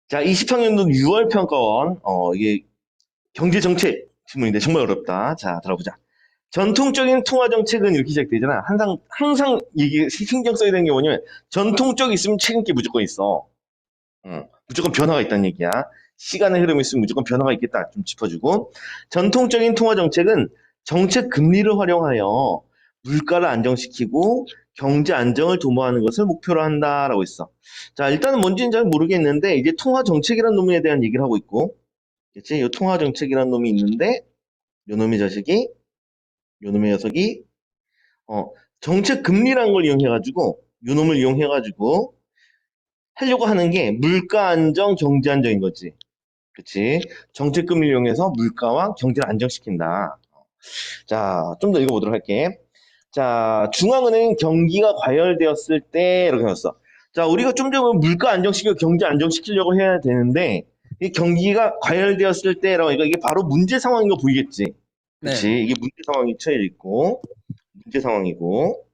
자, 20학년도 6월 평가원, 이게 경제정책 질문인데 정말 어렵다. 자, 들어보자. 전통적인 통화정책은 이렇게 시작되잖아. 항상 이게 신경 써야 되는 게 뭐냐면, 전통적 있으면 최근게 무조건 있어. 무조건 변화가 있다는 얘기야. 시간의 흐름이 있으면 무조건 변화가 있겠다. 좀 짚어주고. 전통적인 통화정책은 정책 금리를 활용하여 물가를 안정시키고 경제 안정을 도모하는 것을 목표로 한다라고 했어. 자, 일단은 뭔지는 잘 모르겠는데, 이제 통화정책이라는 놈에 대한 얘기를 하고 있고, 그치? 이 통화정책이라는 놈이 있는데, 요 놈의 자식이, 요 놈의 녀석이, 어, 정책 금리라는 걸 이용해가지고, 요 놈을 이용해가지고, 하려고 하는 게 물가 안정, 경제 안정인 거지. 그치? 정책 금리를 이용해서 물가와 경제를 안정시킨다. 자, 좀 더 읽어보도록 할게. 자, 중앙은행 경기가 과열되었을 때, 이렇게 했어. 자, 우리가 좀 전에 물가 안정시키고 경제 안정시키려고 해야 되는데, 이 경기가 과열되었을 때라고, 이게 바로 문제 상황인 거 보이겠지? 네. 그치? 이게 문제 상황이 처해 있고, 문제 상황이고.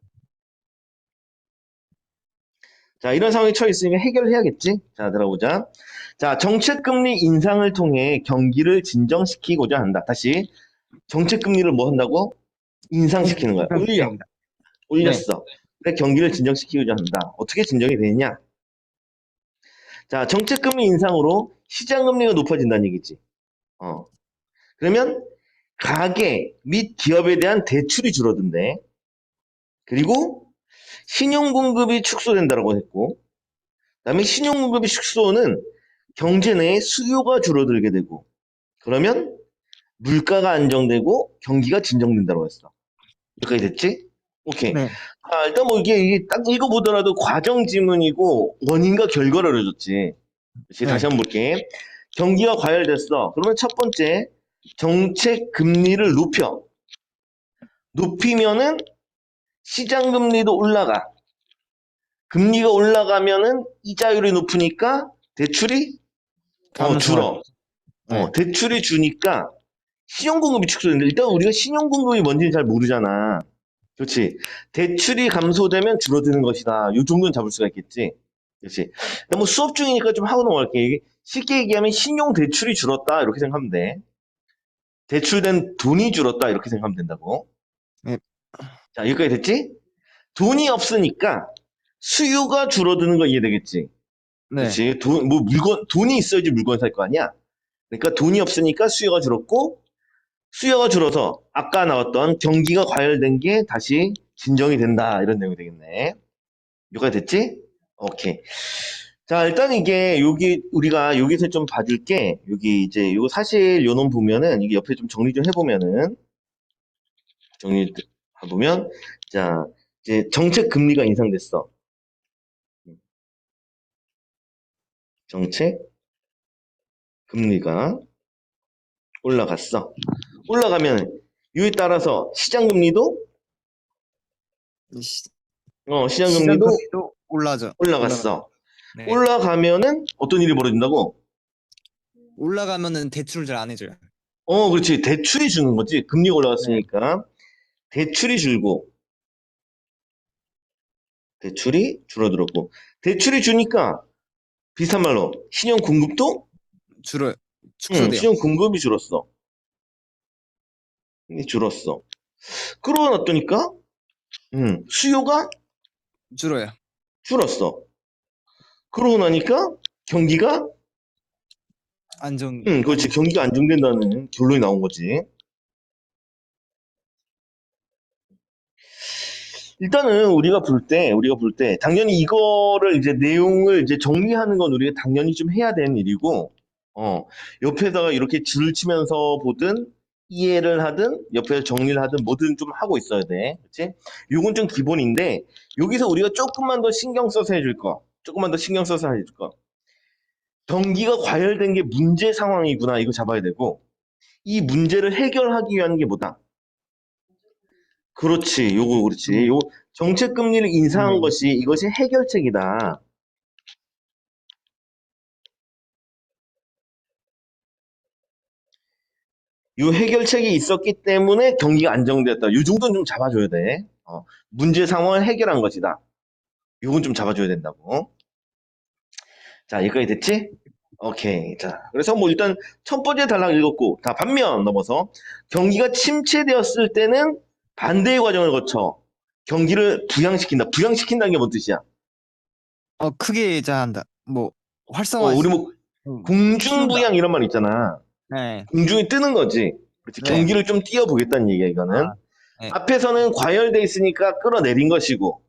자, 이런 상황이 처해 있으니까 해결을 해야겠지? 자, 들어보자. 자, 정책 금리 인상을 통해 경기를 진정시키고자 한다. 다시, 정책 금리를 뭐 한다고? 인상시키는 거야. 올려. 인상시킵니다. 네. 올렸어. 근데 경기를 진정시키고자 한다. 어떻게 진정이 되느냐? 자, 정책금리 인상으로 시장금리가 높아진다는 얘기지. 어. 그러면 가계 및 기업에 대한 대출이 줄어든대. 그리고 신용공급이 축소된다고 했고, 그다음에 신용공급이 축소는 경제 내에 수요가 줄어들게 되고, 그러면 물가가 안정되고 경기가 진정된다고 했어. 여기까지 됐지? 오케이. 네. 아, 일단 뭐 이게 딱 읽어보더라도 과정 지문이고 원인과 결과를 알려줬지. 그치, 다시 네. 한번 볼게. 경기가 과열됐어. 그러면 첫 번째, 정책 금리를 높여. 높이면은 시장 금리도 올라가. 금리가 올라가면은 이자율이 높으니까 대출이 감소하죠. 줄어. 네. 대출이 주니까 신용공급이 축소되는데 일단 우리가 신용공급이 뭔지는 잘 모르잖아. 그렇지. 대출이 감소되면 줄어드는 것이다. 이 정도는 잡을 수가 있겠지. 그렇지. 뭐 수업 중이니까 좀 하고 넘어갈게. 이게 쉽게 얘기하면 신용 대출이 줄었다 이렇게 생각하면 돼. 대출된 돈이 줄었다 이렇게 생각하면 된다고. 네. 자, 여기까지 됐지? 돈이 없으니까 수요가 줄어드는 거 이해되겠지? 네. 그렇지. 돈이 있어야지 물건 살 거 아니야? 그러니까 돈이 없으니까 수요가 줄었고, 수요가 줄어서 아까 나왔던 경기가 과열된 게 다시 진정이 된다. 이런 내용이 되겠네. 여기까지 됐지? 오케이. 자, 일단 이게 여기 우리가 여기서 좀 봐줄 게 여기 이제 요거 사실 요놈 보면은 이게 옆에 좀 정리 좀 해보면은 정리 해보면 자 이제 정책 금리가 인상됐어. 정책 금리가 올라갔어. 올라가면 이에 따라서 시장 금리도 시, 시장 시장 금리도 금리도 올라죠. 올라갔어. 네. 올라가면은 어떤 일이 벌어진다고? 올라가면은 대출을 잘 안 해줘요. 그렇지. 대출이 주는 거지. 금리가 네. 올라갔으니까 대출이 줄고 대출이 줄어들었고 대출이 주니까 비슷한 말로 신용 공급도 줄어요. 축소돼요. 신용 공급이 줄었어. 이게 줄었어. 그러고 놨더니까 수요가 줄어요. 줄었어. 그러고 나니까 경기가 그렇지. 안정. 경기가 안정된다는 결론이 나온 거지. 일단은 우리가 볼 때 당연히 이거를 이제 내용을 이제 정리하는 건 우리가 당연히 좀 해야 되는 일이고 옆에다가 이렇게 줄을 치면서 보든 이해를 하든 옆에서 정리를 하든 뭐든 좀 하고 있어야 돼. 그치? 요건 좀 기본인데 여기서 우리가 조금만 더 신경 써서 해줄 거. 조금만 더 신경 써서 해줄 거. 경기가 과열된 게 문제 상황이구나. 이거 잡아야 되고 이 문제를 해결하기 위한 게 뭐다? 그렇지. 요거 그렇지. 요 정책 금리를 인상한 네. 것이 이것이 해결책이다. 요 해결책이 있었기 때문에 경기가 안정되었다. 요 정도는 좀 잡아줘야 돼. 문제 상황을 해결한 것이다. 요건 좀 잡아줘야 된다고. 자, 여기까지 됐지? 오케이. 자, 그래서 뭐 일단 첫 번째 단락 읽었고, 다 반면 넘어서 경기가 침체되었을 때는 반대의 과정을 거쳐 경기를 부양시킨다. 부양시킨다는 게 뭔 뜻이야? 크게 한다. 뭐 우리 활성화. 뭐 키운다. 공중부양 이런 말 있잖아. 네. 공중에 뜨는 거지. 그렇지. 네. 경기를 좀 띄워보겠다는 얘기야, 이거는. 아, 네. 앞에서는 과열돼 있으니까 끌어내린 것이고,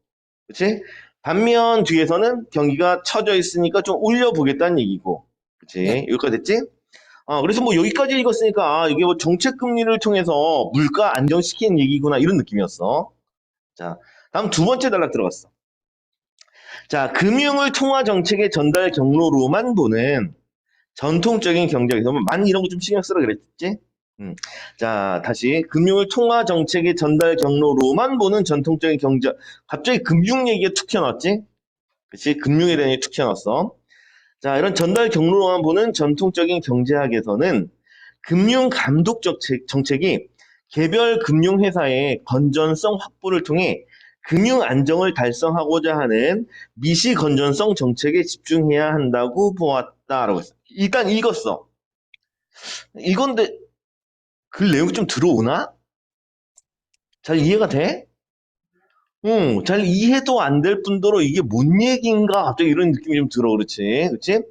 그렇지? 반면 뒤에서는 경기가 처져 있으니까 좀 올려보겠다는 얘기고, 네. 그렇지? 여기까지 됐지? 그래서 뭐 여기까지 읽었으니까 이게 뭐 정책 금리를 통해서 물가 안정시키는 얘기구나 이런 느낌이었어. 자, 다음 두 번째 단락 들어갔어. 자, 금융을 통화 정책의 전달 경로로만 보는 전통적인 경제에서 많이 이런 거 좀 신경 쓰라 그랬지? 자, 다시 금융을 통화 정책의 전달 경로로만 보는 전통적인 경제. 갑자기 금융 얘기가 툭 튀어나왔지? 그치? 금융에 대한 얘기 툭 튀어나왔어. 자, 이런 전달 경로로만 보는 전통적인 경제학에서는 금융 감독 정책이 개별 금융회사의 건전성 확보를 통해 금융 안정을 달성하고자 하는 미시 건전성 정책에 집중해야 한다고 보았다라고 했어. 일단 읽었어. 이건데 그 내용이 좀 들어오나? 잘 이해가 돼? 응, 잘 이해도 안 될 뿐더러 이게 뭔 얘기인가 갑자기 이런 느낌이 좀 들어, 그렇지? 그렇지?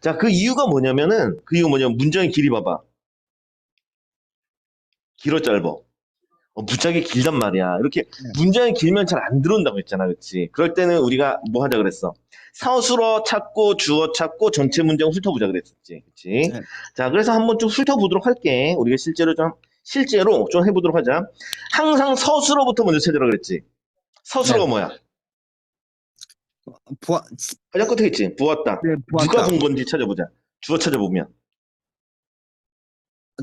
자, 그 이유가 뭐냐면은 그 이유가 뭐냐면 문장의 길이 봐봐. 길어 짧어. 무지하게 길단 말이야. 이렇게 네. 문장이 길면 잘 안 들어온다고 했잖아, 그렇지? 그럴 때는 우리가 뭐 하자 그랬어? 서술어 찾고 주어 찾고 전체 문장 훑어보자 그랬었지, 그렇지? 네. 자, 그래서 한번 좀 훑어보도록 할게. 우리가 실제로 좀 해보도록 하자. 항상 서술어부터 먼저 찾으라 그랬지. 네. 서술어가 뭐야? 보아. 가장 끝에 있지. 보았다. 네, 누가 보았다. 본 건지 찾아보자. 주어 찾아보면.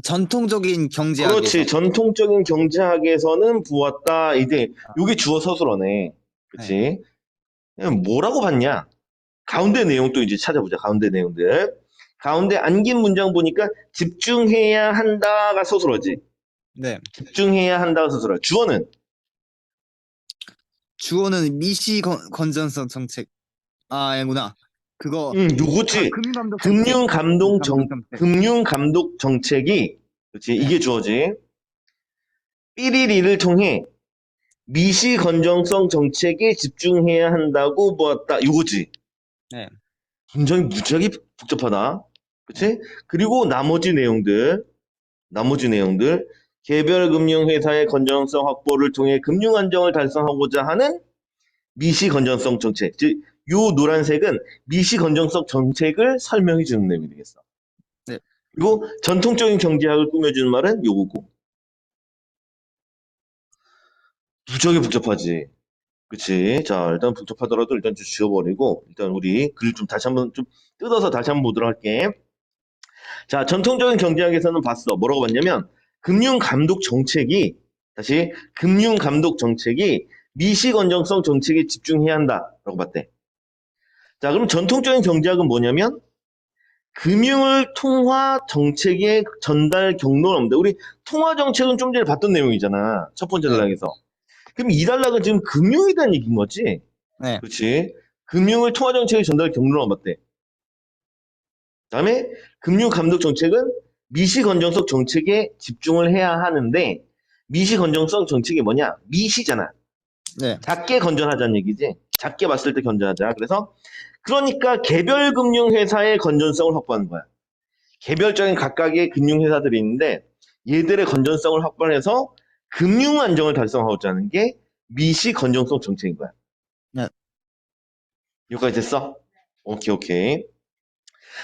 전통적인 경제학에서. 그렇지. 전통적인 경제학에서는 보았다. 이제 요게 주어 서술어네. 네. 그치? 뭐라고 봤냐? 가운데 내용도 이제 찾아보자. 가운데 내용들. 가운데 안긴 문장 보니까 집중해야 한다가 서술어지. 네. 집중해야 한다가 서술어. 주어는 주어는 미시 건전성 정책. 아구나. 그거 요거지. 금융감독 정책. 감독 정책. 금융 감독 정책이 그렇지. 네. 이게 주어지. 삐리리를 통해 미시 건전성 정책에 집중해야 한다고 보았다. 요거지. 네. 굉장히 무지하게 복잡하다. 그치? 그리고 나머지 내용들, 개별 금융회사의 건전성 확보를 통해 금융 안정을 달성하고자 하는 미시 건전성 정책. 즉, 요 노란색은 미시 건전성 정책을 설명해 주는 내용이 되겠어. 네. 그리고 전통적인 경제학을 꾸며주는 말은 요거고. 무지하게 복잡하지. 그치? 자, 일단 복잡하더라도 일단 좀 지워버리고, 일단 우리 글 좀 다시 한번 좀 뜯어서 다시 한번 보도록 할게. 자, 전통적인 경제학에서는 봤어. 뭐라고 봤냐면, 금융 감독 정책이 미시 건전성 정책에 집중해야 한다라고 봤대. 자, 그럼 전통적인 경제학은 뭐냐면, 금융을 통화 정책의 전달 경로를 없는데, 우리 통화 정책은 좀 전에 봤던 내용이잖아. 첫 번째 네. 단락에서. 그럼 이 단락은 지금 금융에 대한 얘기인 거지? 네. 그렇지? 금융을 통화 정책의 전달 경로로 봤대. 다음에 금융 감독 정책은 미시 건전성 정책에 집중을 해야 하는데 미시 건전성 정책이 뭐냐? 미시잖아. 네. 작게 건전하자는 얘기지. 작게 봤을 때 건전하자. 그러니까 개별 금융회사의 건전성을 확보하는 거야. 개별적인 각각의 금융회사들이 있는데 얘들의 건전성을 확보해서 금융 안정을 달성하고자 하는 게 미시 건전성 정책인 거야. 네. 여기까지 됐어? 오케이.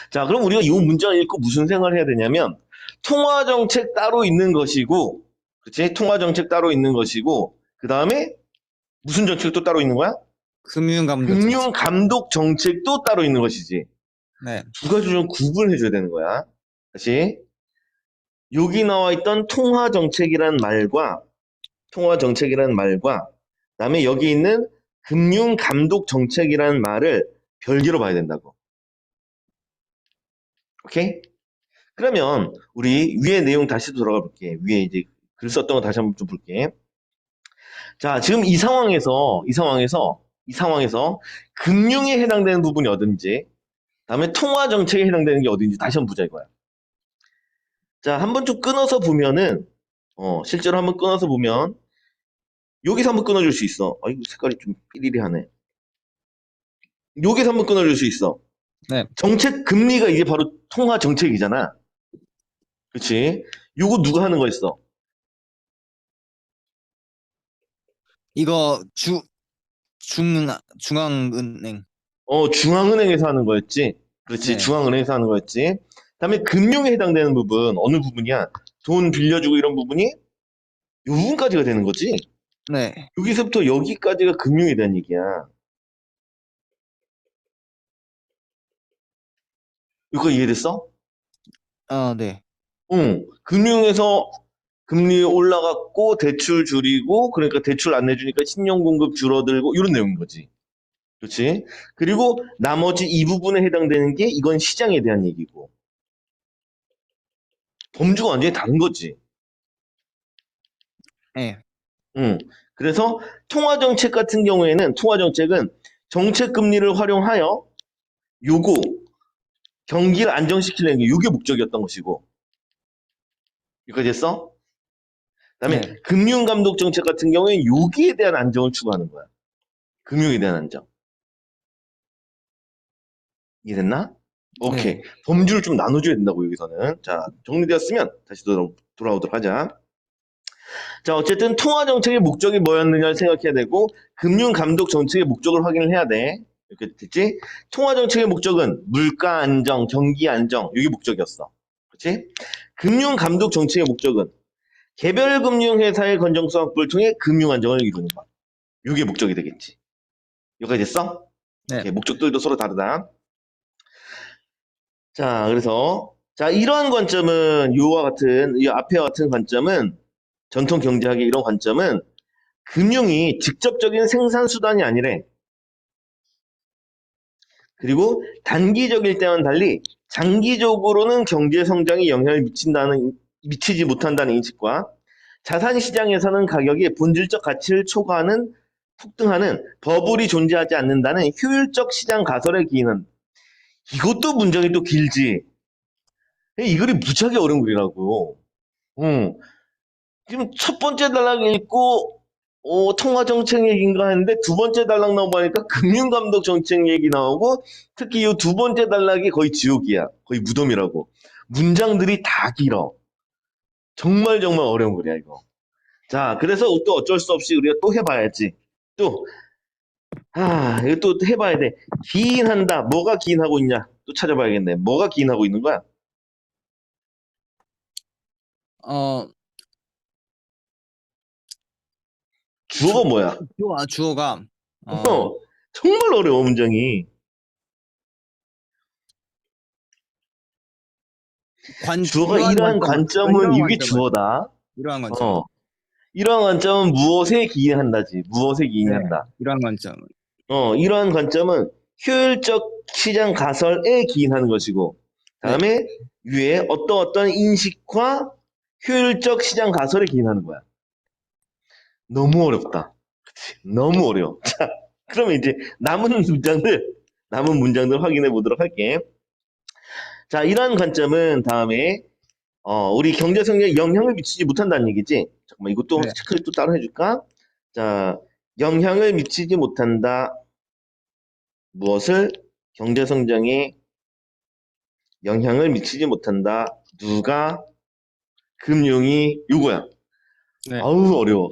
자, 그럼 우리가 이 문장을 읽고 무슨 생각을 해야 되냐면, 통화정책 따로 있는 것이고, 그치? 통화정책 따로 있는 것이고, 그 다음에 무슨 정책도 따로 있는 거야? 금융감독 정책. 금융감독 정책도 따로 있는 것이지. 네. 두 가지 좀 구분해줘야 되는 거야. 다시. 여기 나와 있던 통화정책이라는 말과, 그 다음에 여기 있는 금융감독 정책이라는 말을 별개로 봐야 된다고. 오케이? 그러면 우리 위에 내용 다시 돌아가 볼게. 위에 이제 글 썼던 거 다시 한번 좀 볼게. 자, 지금 이 상황에서 금융에 해당되는 부분이 어딘지, 다음에 통화 정책에 해당되는 게 어딘지 다시 한번 보자 이거야. 자, 한번 좀 끊어서 보면은, 실제로 한번 끊어서 보면, 여기서 한번 끊어줄 수 있어. 이거 색깔이 좀 삐리리하네. 여기서 한번 끊어줄 수 있어. 네. 정책 금리가 이게 바로 통화 정책이잖아. 그렇지? 요거 누가 하는 거였어? 이거 중앙은행. 중앙은행에서 하는 거였지. 그렇지. 네. 중앙은행에서 하는 거였지. 그다음에 금융에 해당되는 부분 어느 부분이야? 돈 빌려주고 이런 부분이 요 부분까지가 되는 거지. 네. 여기서부터 여기까지가 금융에 대한 얘기야. 이거 이해됐어? 네. 응. 금융에서 금리 올라갔고 대출 줄이고 그러니까 대출 안 내주니까 신용 공급 줄어들고 이런 내용인 거지. 그렇지? 그리고 나머지 이 부분에 해당되는 게 이건 시장에 대한 얘기고 범주가 완전히 다른 거지. 네. 응. 그래서 통화 정책 같은 경우에는 통화 정책은 정책 금리를 활용하여 요거 경기를 안정시키려는 게 이게 목적이었던 것이고 여기까지 했어? 그다음에 네. 금융감독 정책 같은 경우에는 여기에 대한 안정을 추구하는 거야. 금융에 대한 안정. 이해됐나? 오케이. 네. 범주를 좀 나눠줘야 된다고 여기서는. 자, 정리되었으면 다시 돌아오도록 하자. 자, 어쨌든 통화 정책의 목적이 뭐였느냐를 생각해야 되고 금융 감독 정책의 목적을 확인을 해야 돼. 이렇게 됐지? 통화 정책의 목적은 물가 안정, 경기 안정 이게 목적이었어. 그렇지? 금융 감독 정책의 목적은 개별 금융 회사의 건전성 확보를 통해 금융 안정을 이루는 것. 이게 목적이 되겠지. 여기까지 됐어? 네. 오케이, 목적들도 서로 다르다. 자, 그래서 자, 이러한 관점은 요와 같은 이 앞에와 같은 관점은 전통 경제학의 이런 관점은 금융이 직접적인 생산 수단이 아니래. 그리고 단기적일 때와는 달리 장기적으로는 경제 성장에 영향을 미치지 못한다는 인식과 자산 시장에서는 가격이 본질적 가치를 초과하는 폭등하는 버블이 존재하지 않는다는 효율적 시장 가설에 기인한 이것도 문장이 또 길지. 이 글이 무지하게 어려운 글이라고. 응. 지금 첫 번째 단락 읽고 통화 정책 얘기인가 했는데 두 번째 단락 나오니까 금융감독 정책 얘기 나오고 특히 이 두 번째 단락이 거의 지옥이야. 거의 무덤이라고. 문장들이 다 길어. 정말 정말 어려운 글이야 이거. 자, 그래서 또 어쩔 수 없이 우리가 또 해봐야지. 또 이거 또 해봐야 돼. 기인한다. 뭐가 기인하고 있냐? 또 찾아봐야겠네. 뭐가 기인하고 있는 거야? 어, 주어가 뭐야? 주어가 어, 정말 어려워 문장이. 주어가 이러한 이러한 관점은 관점은 이게 주어다. 이러한 관점은 어, 이러한 관점은 무엇에 기인한다지. 무엇에 네. 기인한다. 이러한 관점은 이러한 관점은 효율적 시장 가설에 기인하는 것이고, 네. 다음에 위에 어떤 인식과 효율적 시장 가설에 기인하는 거야. 너무 어렵다. 그치? 너무 어려워. 자, 그러면 이제 남은 문장들 확인해 보도록 할게. 자, 이러한 관점은 다음에 우리 경제 성장에 영향을 미치지 못한다는 얘기지. 잠깐만, 이것도 네. 체크를 또 따로 해줄까? 자, 영향을 미치지 못한다. 무엇을? 경제 성장에 영향을 미치지 못한다. 누가? 금융이 요거야. 네. 아우, 어려워.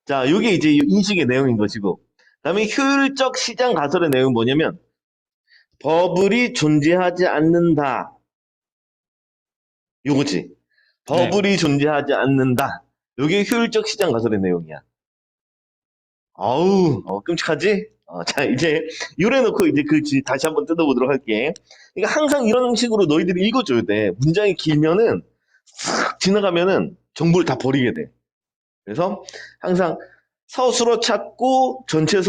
자, 요게 이제 인식의 내용인 것이고. 다음에 효율적 시장 가설의 내용은 뭐냐면, 버블이 존재하지 않는다. 요거지. 버블이 존재하지 않는다. 요게 효율적 시장 가설의 내용이야. 아우, 끔찍하지? 자, 이제, 요래놓고 이제 글씨 다시 한번 뜯어보도록 할게. 그러니까 항상 이런 식으로 너희들이 읽어줘야 돼. 문장이 길면은, 싹 지나가면은 정보를 다 버리게 돼. 그래서 항상 서술어 찾고, 전체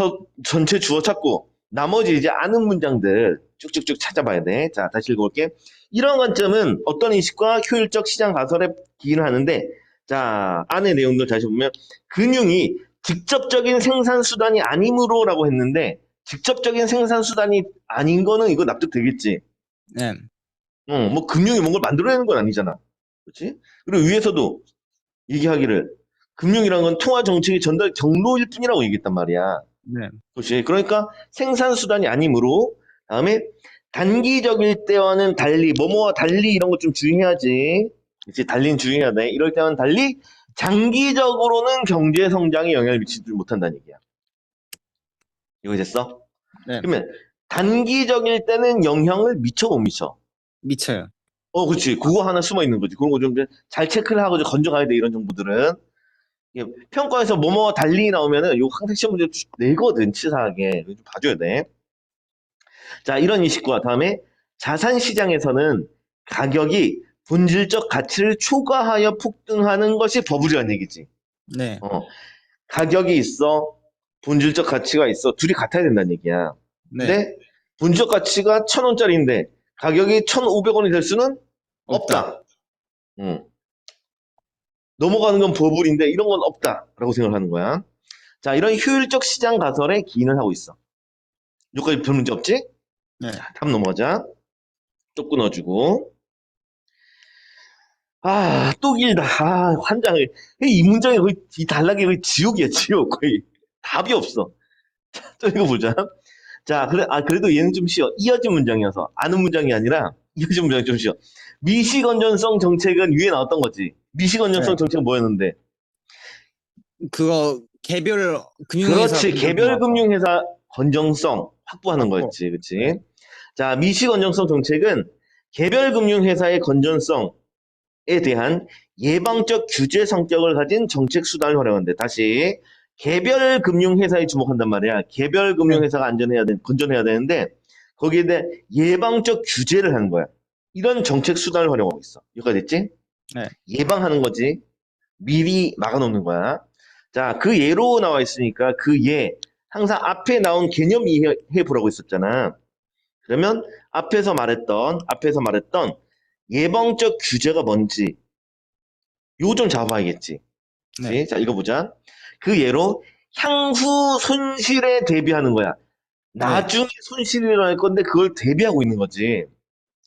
주어 찾고, 나머지 이제 아는 문장들 쭉쭉쭉 찾아봐야 돼. 자, 다시 읽어볼게. 이런 관점은 어떤 인식과 효율적 시장 가설에 기인을 하는데, 자, 안의 내용들 다시 보면, 금융이 직접적인 생산 수단이 아니므로라고 했는데 직접적인 생산 수단이 아닌 거는 이거 납득되겠지. 네. 뭐 금융이 뭔가를 만들어내는 건 아니잖아. 그렇지? 그리고 위에서도 얘기하기를 금융이란 건 통화 정책의 전달 경로일 뿐이라고 얘기했단 말이야. 네. 그렇지? 그러니까 생산 수단이 아니므로 다음에 단기적일 때와는 달리 뭐뭐와 달리 이런 거 좀 주의해야지. 그렇지? 달리는 주의해야 돼. 이럴 때와는 달리 장기적으로는 경제 성장에 영향을 미치지 못한다는 얘기야. 이거 됐어? 네. 그러면 단기적일 때는 영향을 미쳐 못 미쳐? 미쳐요. 그렇지. 그거 하나 숨어 있는 거지. 그런 거 좀 잘 체크를 하고 좀 건져가야 돼. 이런 정보들은. 이게 평가에서 뭐뭐와 달리 나오면은 요 항상 시험 문제 내거든. 치사하게. 이거 좀 봐줘야 돼. 자, 이런 인식과 다음에 자산 시장에서는 가격이 본질적 가치를 초과하여 폭등하는 것이 버블이라는 얘기지. 네. 가격이 있어. 본질적 가치가 있어. 둘이 같아야 된다는 얘기야. 네. 근데 본질적 가치가 1,000원짜리인데 가격이 1,500원이 될 수는 없다. 없다. 넘어가는 건 버블인데 이런 건 없다라고 생각을 하는 거야. 자, 이런 효율적 시장 가설에 기인을 하고 있어. 여기까지 별 문제 없지? 네. 자, 다음 넘어가자. 또 끊어주고. 또 길다. 환장해. 이 문장이 거의 이 단락이 거의 지옥이야, 지옥. 거의 답이 없어. 자, 또 읽어보자. 자, 그래도 얘는 좀 쉬워. 이어진 문장이어서. 아는 문장이 아니라 이어진 문장이 좀 쉬워. 미시건전성 정책은 위에 나왔던 거지. 미시건전성 네. 정책은 뭐였는데? 그거 개별 금융회사 그렇지. 개별 금융회사 건전성 확보하는 확보. 거였지. 그치? 네. 자, 미시 건전성 정책은 개별 금융회사의 건전성에 대한 예방적 규제 성격을 가진 정책 수단을 활용하는데 다시 개별 금융회사에 주목한단 말이야. 개별 금융회사가 건전해야 되는데 거기에 대해 예방적 규제를 하는 거야. 이런 정책 수단을 활용하고 있어. 여기까지 됐지? 네. 예방하는 거지. 미리 막아놓는 거야. 자, 그 예로 나와 있으니까 그 예, 항상 앞에 나온 개념 이해해 보라고 했었잖아. 그러면 앞에서 말했던 예방적 규제가 뭔지 요거 좀 잡아야겠지. 네. 자, 읽어보자. 그 예로 향후 손실에 대비하는 거야. 나중에 손실이 일어날 건데 그걸 대비하고 있는 거지.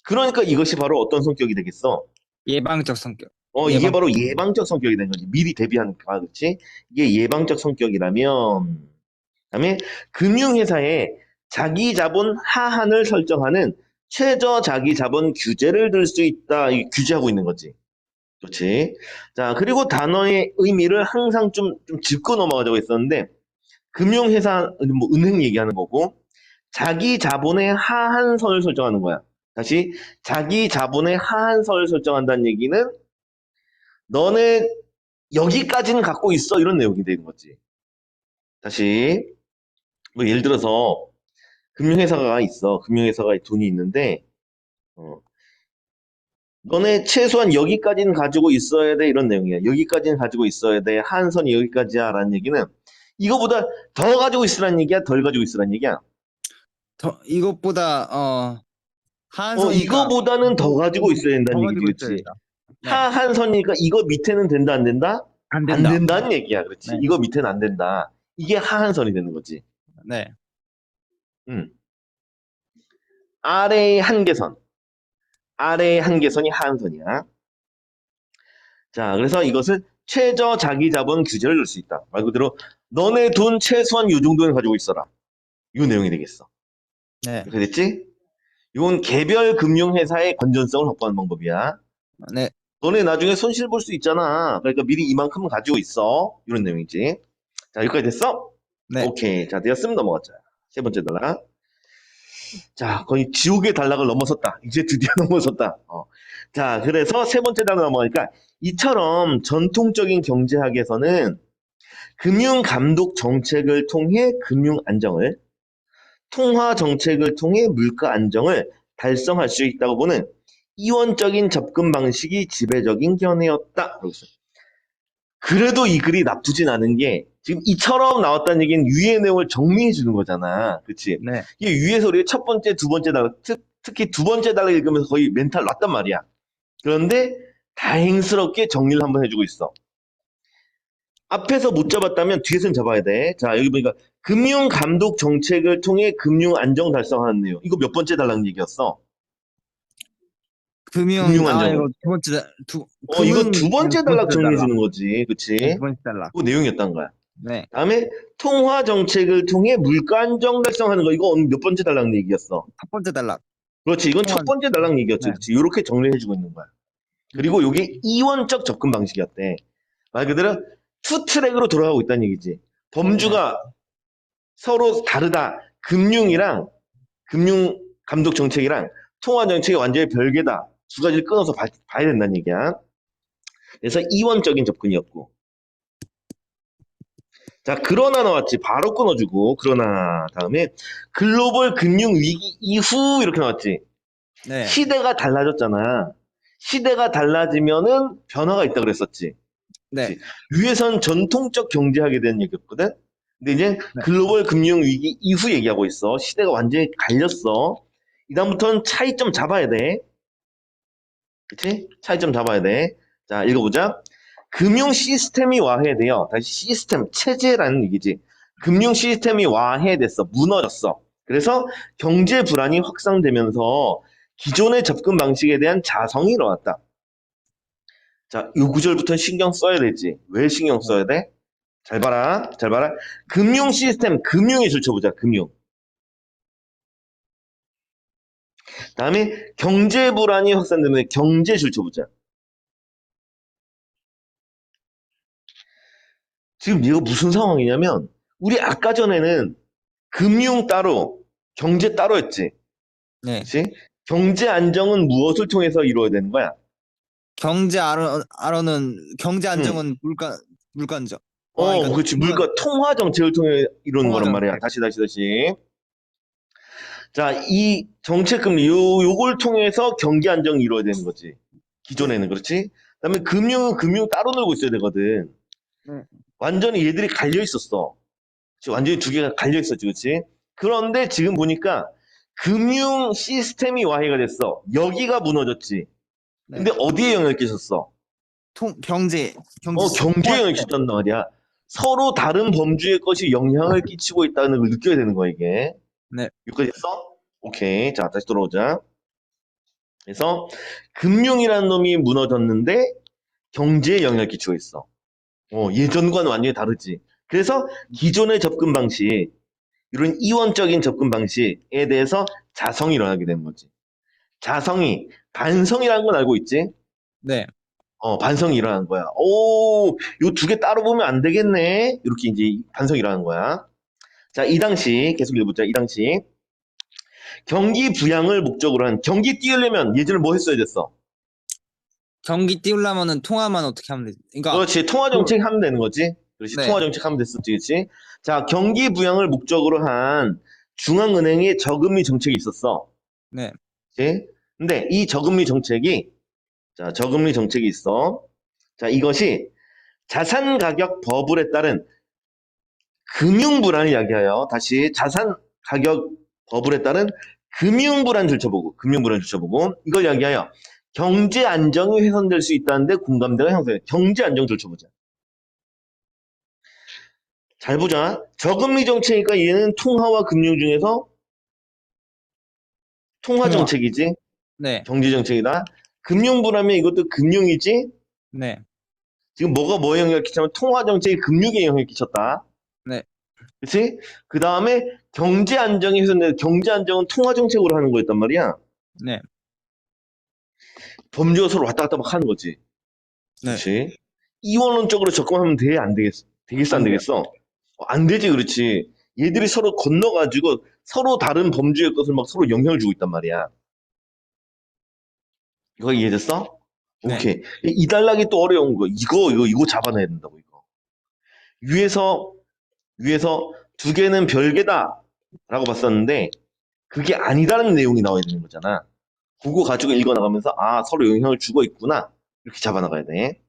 그러니까 이것이 바로 어떤 성격이 되겠어? 예방적 성격. 이게 바로 예방적 성격이 된 거지. 미리 대비하는 거, 그렇지? 이게 예방적 성격이라면, 그다음에 금융회사에 자기 자본 하한을 설정하는 최저 자기 자본 규제를 들 수 있다. 규제하고 있는 거지. 그렇지? 자, 그리고 단어의 의미를 항상 좀 짚고 넘어가자고 했었는데, 금융회사, 뭐 은행 얘기하는 거고, 자기 자본의 하한선을 설정하는 거야. 다시, 자기 자본의 하한선을 설정한다는 얘기는 너네 여기까지는 갖고 있어 이런 내용이 되는 거지. 다시 뭐 예를 들어서 금융회사가 있어. 금융회사가 돈이 있는데 너네 최소한 여기까지는 가지고 있어야 돼 이런 내용이야. 여기까지는 가지고 있어야 돼. 한선이 여기까지야 라는 얘기는 이거보다 더 가지고 있으라는 얘기야? 덜 가지고 있으라는 얘기야? 이것보다 하한선이니까 이거보다는 더 가지고 있어야 더 된다는 얘기지. 가지고 있어야 그렇지? 된다. 네. 하한선이니까 이거 밑에는 된다 안 된다? 안 안 된다. 된다는 얘기야. 그렇지? 네. 이거 밑에는 안 된다. 이게 하한선이 되는 거지. 네. 음. 아래의 한계선. 아래의 한계선이 하한선이야. 자, 그래서 이것을 최저 자기 자본 규제를 넣을 수 있다. 말 그대로 너네 돈 최소한 요 정도는 가지고 있어라. 요 내용이 되겠어. 네. 이렇게 됐지? 이건 개별 금융회사의 건전성을 확보하는 방법이야. 네. 너네 나중에 손실 볼 수 있잖아. 그러니까 미리 이만큼은 가지고 있어. 이런 내용이지. 자, 여기까지 됐어? 네. 오케이. 자, 되었으면 넘어가자. 세 번째 단락. 자, 거의 지옥의 단락을 넘어섰다. 이제 드디어 넘어섰다. 자, 그래서 세 번째 단락 넘어가니까 이처럼 전통적인 경제학에서는 금융 감독 정책을 통해 금융 안정을, 통화 정책을 통해 물가 안정을 달성할 수 있다고 보는 이원적인 접근 방식이 지배적인 견해였다. 그래도 이 글이 나쁘진 않은 게 지금 이처럼 나왔다는 얘기는 위의 내용을 정리해 주는 거잖아. 그치? 네. 이게 위에서 우리가 첫 번째, 두 번째 단락, 특히 두 번째 단락 읽으면서 거의 멘탈 놨단 말이야. 그런데 다행스럽게 정리를 한번 해주고 있어. 앞에서 못 잡았다면 뒤에서는 잡아야 돼. 자, 여기 보니까 금융 감독 정책을 통해 금융 안정 달성하는 내용. 이거 몇 번째 달라는 얘기였어? 금융 안정을. 이거 두 번째, 이거 두 번째 두 번째 단락 정리해 달라. 주는 거지. 그치? 네, 두 번째 달라. 그 내용이었던 거야. 네. 다음에 통화 정책을 통해 물가 안정 달성하는 거. 이거 몇 번째 달락 얘기였어? 첫 번째 달라. 그렇지. 이건 첫 통화- 번째 달락 얘기였지. 네. 그렇지. 이렇게 정리해 주고 있는 거야. 그리고 이게 이원적 접근 방식이었대. 말 그대로 투 트랙으로 돌아가고 있다는 얘기지. 범주가 서로 다르다. 금융 감독 정책이랑 통화 정책이 완전히 별개다. 두 가지를 끊어서 봐야 된다는 얘기야. 그래서 이원적인 접근이었고. 자, 그러나 나왔지. 바로 끊어주고. 그러나 다음에 글로벌 금융 위기 이후 이렇게 나왔지. 네. 시대가 달라졌잖아. 시대가 달라지면은 변화가 있다 그랬었지. 네. 위에선 전통적 경제학에 대한 얘기였거든. 근데 이제 네. 글로벌 금융 위기 이후 얘기하고 있어. 시대가 완전히 갈렸어. 이다음부터는 차이점 잡아야 돼. 그치? 차이점 잡아야 돼. 자, 읽어보자. 금융 시스템이 와해돼요. 다시 시스템, 체제라는 얘기지. 금융 시스템이 와해됐어. 무너졌어. 그래서 경제 불안이 확산되면서 기존의 접근 방식에 대한 자성이 일어났다. 자, 이 구절부터 신경 써야 되지. 왜 신경 써야 돼? 잘 봐라. 잘 봐라. 금융 시스템, 금융에 줄쳐보자. 금융. 다음에 경제 불안이 확산되면 경제 줄쳐보자. 지금 이거 무슨 상황이냐면 우리 아까 전에는 금융 따로, 경제 따로였지. 네. 그렇지? 경제 안정은 무엇을 통해서 이루어야 되는 거야? 경제 경제 응. 안정은 물가 안정. 그러니까 그렇지. 물가 통화 정책을 통해 이루는 통화 거란 말이야. 정책. 다시. 자, 이 정책 금리 요걸 통해서 경기 안정이 이루어야 되는 거지. 기존에는 그렇지? 그다음에 금융은 금융 따로 놀고 있어야 되거든. 네. 완전히 얘들이 갈려 있었어. 그치? 완전히 두 개가 갈려 있었지, 그렇지? 그런데 지금 보니까 금융 시스템이 와해가 됐어. 여기가 무너졌지. 네. 근데 어디에 영향을 끼쳤어? 경제 경제에 영향을 끼쳤단 말이야. 서로 다른 범주의 것이 영향을 끼치고 있다는 걸 느껴야 되는 거야, 이게. 네. 여기까지 했어? 오케이. 자, 다시 돌아오자. 그래서 금융이라는 놈이 무너졌는데 경제에 영향을 끼치고 있어. 예전과는 완전히 다르지. 그래서 기존의 접근 방식, 이런 이원적인 접근 방식에 대해서 자성이 일어나게 되는 거지. 자성이, 반성이라는 건 알고 있지? 네. 반성이 일어나는 거야. 오, 요 두 개 따로 보면 안 되겠네? 이렇게 이제 반성이 일어나는 거야. 자, 이 당시, 계속 읽어보자. 이 당시. 경기 부양을 목적으로 한, 경기 띄우려면 예전에 뭐 했어야 됐어? 경기 띄우려면은 통화만 어떻게 하면 되지? 그러니까 그렇지. 통화 정책 하면 되는 거지. 그렇지. 네. 통화 정책 하면 됐었지. 그렇지. 자, 경기 부양을 목적으로 한 중앙은행의 저금리 정책이 있었어. 네. 그렇지? 근데 이 저금리 정책이 있어. 자, 이것이 자산 가격 버블에 따른 금융 불안을 이야기하여 다시 자산 가격 버블에 따른 금융 불안 줄쳐보고 이걸 이야기하여 경제 안정이 훼손될 수 있다는데 공감대가 형성해. 경제 안정 줄쳐보자. 잘 보자. 저금리 정책이니까 얘는 통화와 금융 중에서 통화 정책이지. 네. 경제 정책이다. 금융 불안면 이것도 금융이지. 네. 지금 뭐에 영향을 끼치냐면 통화 정책이 금융에 영향을 끼쳤다. 네. 그치? 그 다음에 경제 안정이 훼손돼. 경제 안정은 통화 정책으로 하는 거였단 말이야. 네. 범죄가 서로 왔다 갔다 막 하는 거지. 네. 그렇지? 이원론적으로 접근하면 돼? 안 되겠어? 되겠어? 안 안 돼요. 되겠어? 안 되지, 그렇지. 얘들이 서로 건너가지고 서로 다른 범죄의 것을 막 서로 영향을 주고 있단 말이야. 이거 이해됐어? 네. 오케이. 이 단락이 또 어려운 거. 이거 잡아내야 된다고, 이거. 위에서 두 개는 별개다. 라고 봤었는데, 그게 아니다는 내용이 나와야 되는 거잖아. 그거 가지고 읽어나가면서, 서로 영향을 주고 있구나. 이렇게 잡아나가야 돼.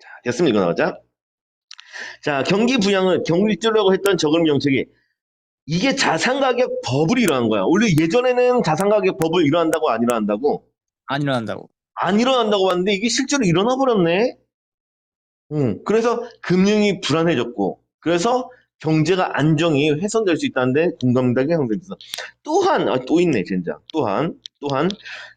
자, 됐으면 읽어나가자. 자, 경기 부양을 경기 띄우려고 했던 저금리 정책이 이게 자산가격 버블이 일어난 거야. 원래 예전에는 자산가격 버블 일어난다고 안 일어난다고? 안 일어난다고. 안 일어난다고 봤는데 이게 실제로 일어나 버렸네. 그래서 금융이 불안해졌고, 그래서 경제가 안정이 훼손될 수 있다는데 공감대가 형성됐어. 또한, 또 있네, 진짜. 또한,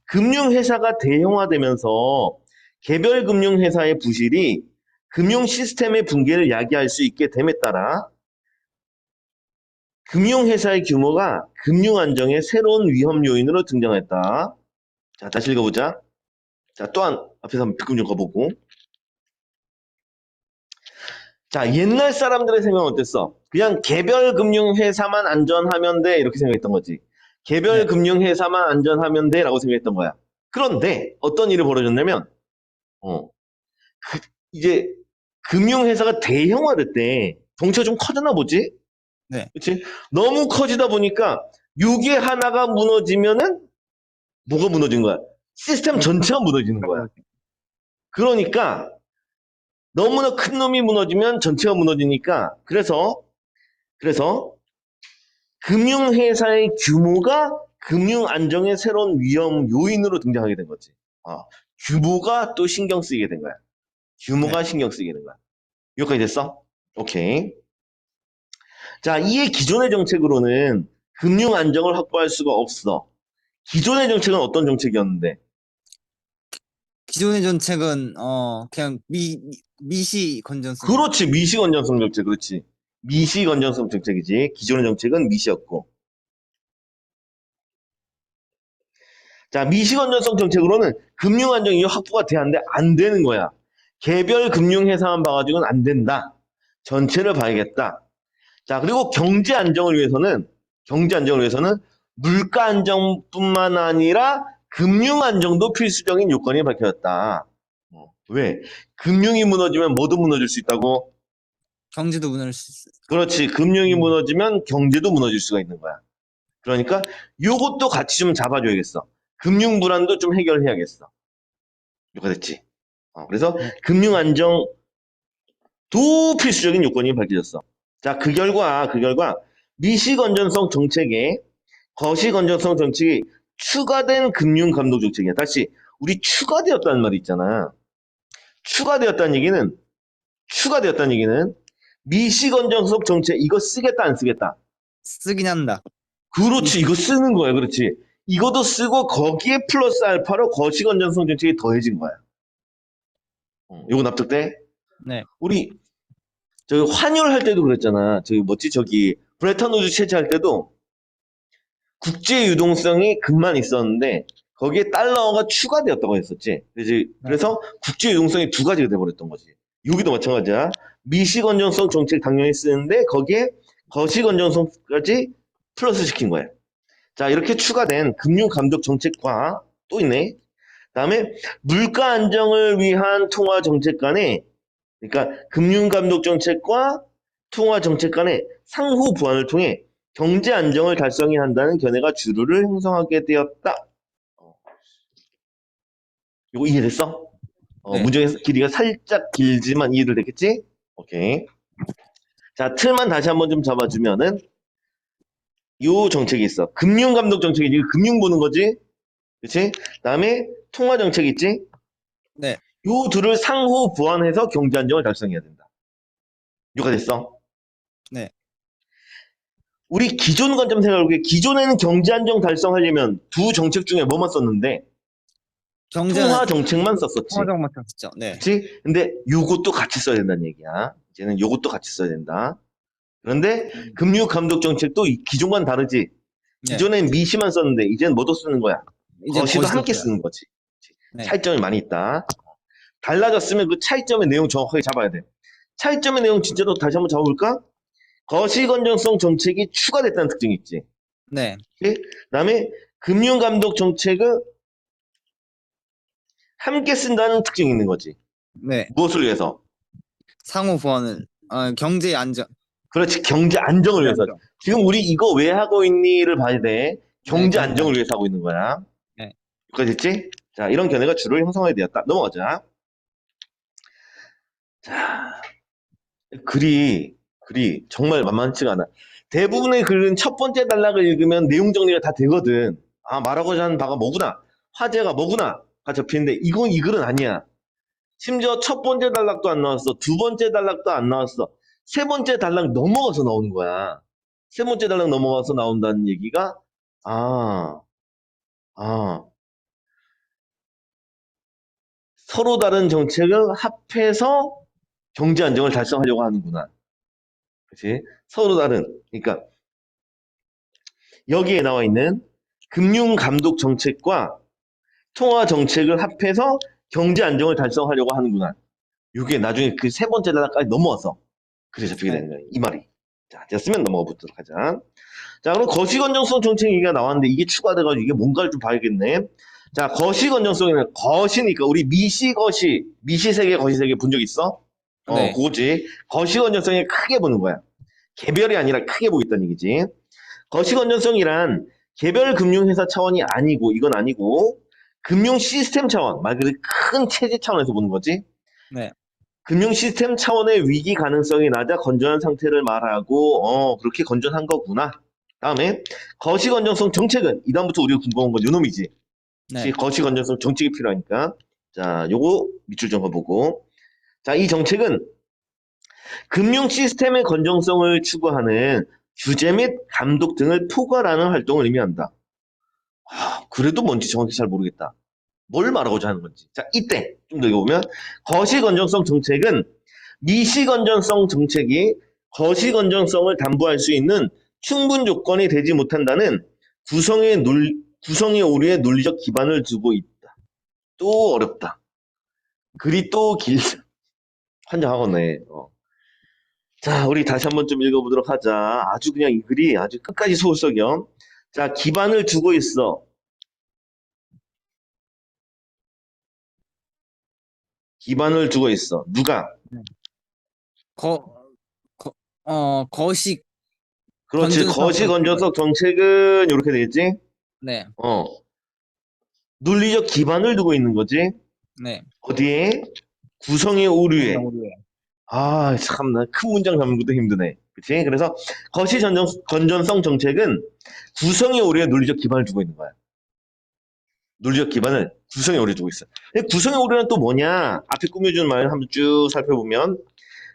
금융회사가 대형화되면서 개별 금융회사의 부실이 금융 시스템의 붕괴를 야기할 수 있게 됨에 따라 금융회사의 규모가 금융 안정의 새로운 위험 요인으로 등장했다. 자, 다시 읽어보자. 자, 또한 앞에서 한번 비금 좀 가보고. 자, 옛날 사람들의 생각은 어땠어? 그냥 개별 금융회사만 안전하면 돼. 이렇게 생각했던 거지. 개별 네. 금융회사만 안전하면 돼. 라고 생각했던 거야. 그런데 어떤 일이 벌어졌냐면, 어, 이제 금융회사가 대형화됐대. 덩치가 좀 커졌나 보지? 네. 그치? 너무 커지다 보니까 요게 하나가 무너지면은 뭐가 무너진 거야? 시스템 전체가 무너지는 거야. 그러니까 너무나 큰 놈이 무너지면 전체가 무너지니까 그래서 금융회사의 규모가 금융 안정의 새로운 위험 요인으로 등장하게 된 거지. 규모가 또 신경 쓰이게 된 거야. 규모가 네. 신경 쓰이게 된 거야. 여기까지 됐어? 오케이. 자, 이에 기존의 정책으로는 금융 안정을 확보할 수가 없어. 기존의 정책은 어떤 정책이었는데? 기존의 정책은 그냥 미시 건전성. 그렇지, 미시 건전성 정책, 그렇지. 미시 건전성 정책이지. 기존의 정책은 미시였고. 자, 미시 건전성 정책으로는 금융 안정이 확보가 돼야 안 되는 거야. 개별 금융회사만 봐가지고는 안 된다. 전체를 봐야겠다. 자, 그리고 경제 안정을 위해서는 물가 안정뿐만 아니라 금융 안정도 필수적인 요건이 밝혀졌다. 왜? 금융이 무너지면 뭐도 무너질 수 있다고? 경제도 무너질 수 있어. 그렇지. 금융이 무너지면 경제도 무너질 수가 있는 거야. 그러니까 요것도 같이 좀 잡아줘야겠어. 금융 불안도 좀 해결해야겠어. 이거 됐지? 그래서 네. 금융 안정도 필수적인 요건이 밝혀졌어. 자, 그 결과 미시 건전성 정책에 거시 건전성 정책이 추가된 금융 감독 정책이야. 다시 우리 추가되었다는 말이 있잖아. 추가되었다는 얘기는 미시 건전성 정책 이거 쓰겠다 안 쓰겠다. 쓰긴 한다. 그렇지, 이거 쓰는 거야. 그렇지. 이것도 쓰고 거기에 플러스 알파로 거시 건전성 정책이 더해진 거야. 이거 납득돼? 네. 우리 저기 환율 할 때도 그랬잖아. 저기 브레턴우즈 체제할 때도 국제 유동성이 금만 있었는데 거기에 달러가 추가되었다고 했었지. 그래서 국제 유동성이 두 가지가 돼버렸던 거지. 여기도 마찬가지야. 미시 건전성 정책 당연히 쓰는데 거기에 거시 건전성까지 플러스 시킨 거야. 자, 이렇게 추가된 금융 감독 정책과 또 있네. 그다음에 물가 안정을 위한 통화 정책 간에 그러니까 금융 감독 정책과 통화 정책 간의 상호 보완을 통해 경제 안정을 달성해야 한다는 견해가 주류를 형성하게 되었다. 이거 이해됐어? 네. 문장의 길이가 살짝 길지만 이해를 됐겠지? 오케이. 자, 틀만 다시 한번 좀 잡아주면은 요 정책이 있어. 금융 감독 정책이지. 금융 보는 거지. 그치? 그다음에 통화 정책 있지? 네. 요 둘을 상호 보완해서 경제 안정을 달성해야 된다. 요가 됐어? 네. 우리 기존 관점 생각해볼게. 기존에는 경제 안정 달성하려면 두 정책 중에 뭐만 썼는데 경제는 통화 정책만 썼었지. 통화정만 썼죠. 네. 그렇지? 근데 요것도 같이 써야 된다는 얘기야. 이제는 요것도 같이 써야 된다. 그런데 금융 감독 정책도 기존과는 다르지. 네. 기존엔 미시만 썼는데 이제는 뭐도 쓰는 거야. 이제 거시도 거시도 함께 써요. 쓰는 거지. 네. 차이점이 많이 있다. 달라졌으면 그 차이점의 내용 정확하게 잡아야 돼. 차이점의 내용 진짜로 다시 한번 잡아볼까? 거시 건전성 정책이 추가됐다는 특징이 있지. 네. 그다음에 금융 감독 정책은 함께 쓴다는 특징이 있는 거지. 네. 무엇을 위해서? 상호 보완을 경제 안정. 그렇지, 경제 안정을 위해서. 안정. 지금 우리 이거 왜 하고 있니를 봐야 돼. 경제 경제 안정을 위해서 하고 있는 거야. 네. 여기까지 됐지? 자, 이런 견해가 주로 형성하게 되었다. 넘어가자. 자, 글이 정말 만만치가 않아. 대부분의 글은 첫 번째 단락을 읽으면 내용 정리가 다 되거든. 말하고자 하는 바가 뭐구나. 화제가 뭐구나. 가 접히는데 이 글은 아니야. 심지어 첫 번째 단락도 안 나왔어. 두 번째 단락도 안 나왔어. 세 번째 단락 넘어가서 나오는 거야. 세 번째 단락 넘어가서 나온다는 얘기가, 아, 아, 서로 다른 정책을 합해서 경제 안정을 달성하려고 하는구나. 그치? 서로 다른. 그러니까 여기에 나와 있는 금융 감독 정책과 통화 정책을 합해서 경제 안정을 달성하려고 하는구나. 이게 나중에 그 세 번째 단락까지 넘어와서 그래 잡히게 네. 되는 거예요. 이 말이. 자, 됐으면 넘어가 보도록 하자. 자, 그럼 거시 건전성 정책 얘기가 나왔는데 이게 추가돼가지고 이게 뭔가를 좀 봐야겠네. 자, 거시 건전성에는 거시니까 우리 미시 세계 거시 세계 본 적 있어? 네. 그거지. 거시 건전성에 크게 보는 거야. 개별이 아니라 크게 보겠다는 얘기지. 거시 건전성이란 개별 금융회사 차원이 아니고 이건 아니고 금융 시스템 차원, 말 그대로 큰 체제 차원에서 보는 거지. 네. 금융 시스템 차원의 위기 가능성이 낮아 건전한 상태를 말하고 그렇게 건전한 거구나. 다음에 거시 건전성 정책은 이 다음부터 우리가 궁금한 건 요놈이지. 네. 거시 건전성 정책이 필요하니까. 자, 요거 밑줄 좀 보고. 자, 이 정책은 금융 시스템의 건전성을 추구하는 규제 및 감독 등을 포괄하는 활동을 의미한다. 그래도 뭔지 정확히 잘 모르겠다. 뭘 말하고자 하는 건지. 자, 이때 좀 더 읽어보면 거시 건전성 정책은 미시 건전성 정책이 거시 건전성을 담보할 수 있는 충분 조건이 되지 못한다는 구성의 오류에 논리적 기반을 두고 있다. 또 어렵다. 글이 또 길다. 환장하겠네. 자, 우리 다시 한번 좀 읽어보도록 하자. 아주 그냥 이 글이 아주 끝까지 소설적이요. 자, 기반을 두고 있어. 기반을 두고 있어. 누가? 거, 거시 그렇지. 건전성 거시 정책을. 건전성 정책은 이렇게 되겠지? 네. 어. 논리적 기반을 두고 있는 거지. 네. 어디에? 구성의 오류에. 오류에. 아, 참, 나 큰 문장 잡는 것도 힘드네. 그치? 그래서 건전성 정책은 구성의 오류에 논리적 기반을 두고 있는 거야. 논리적 기반을 구성의 오류에 두고 있어. 근데 구성의 오류는 또 뭐냐? 앞에 꾸며준 말을 한번 쭉 살펴보면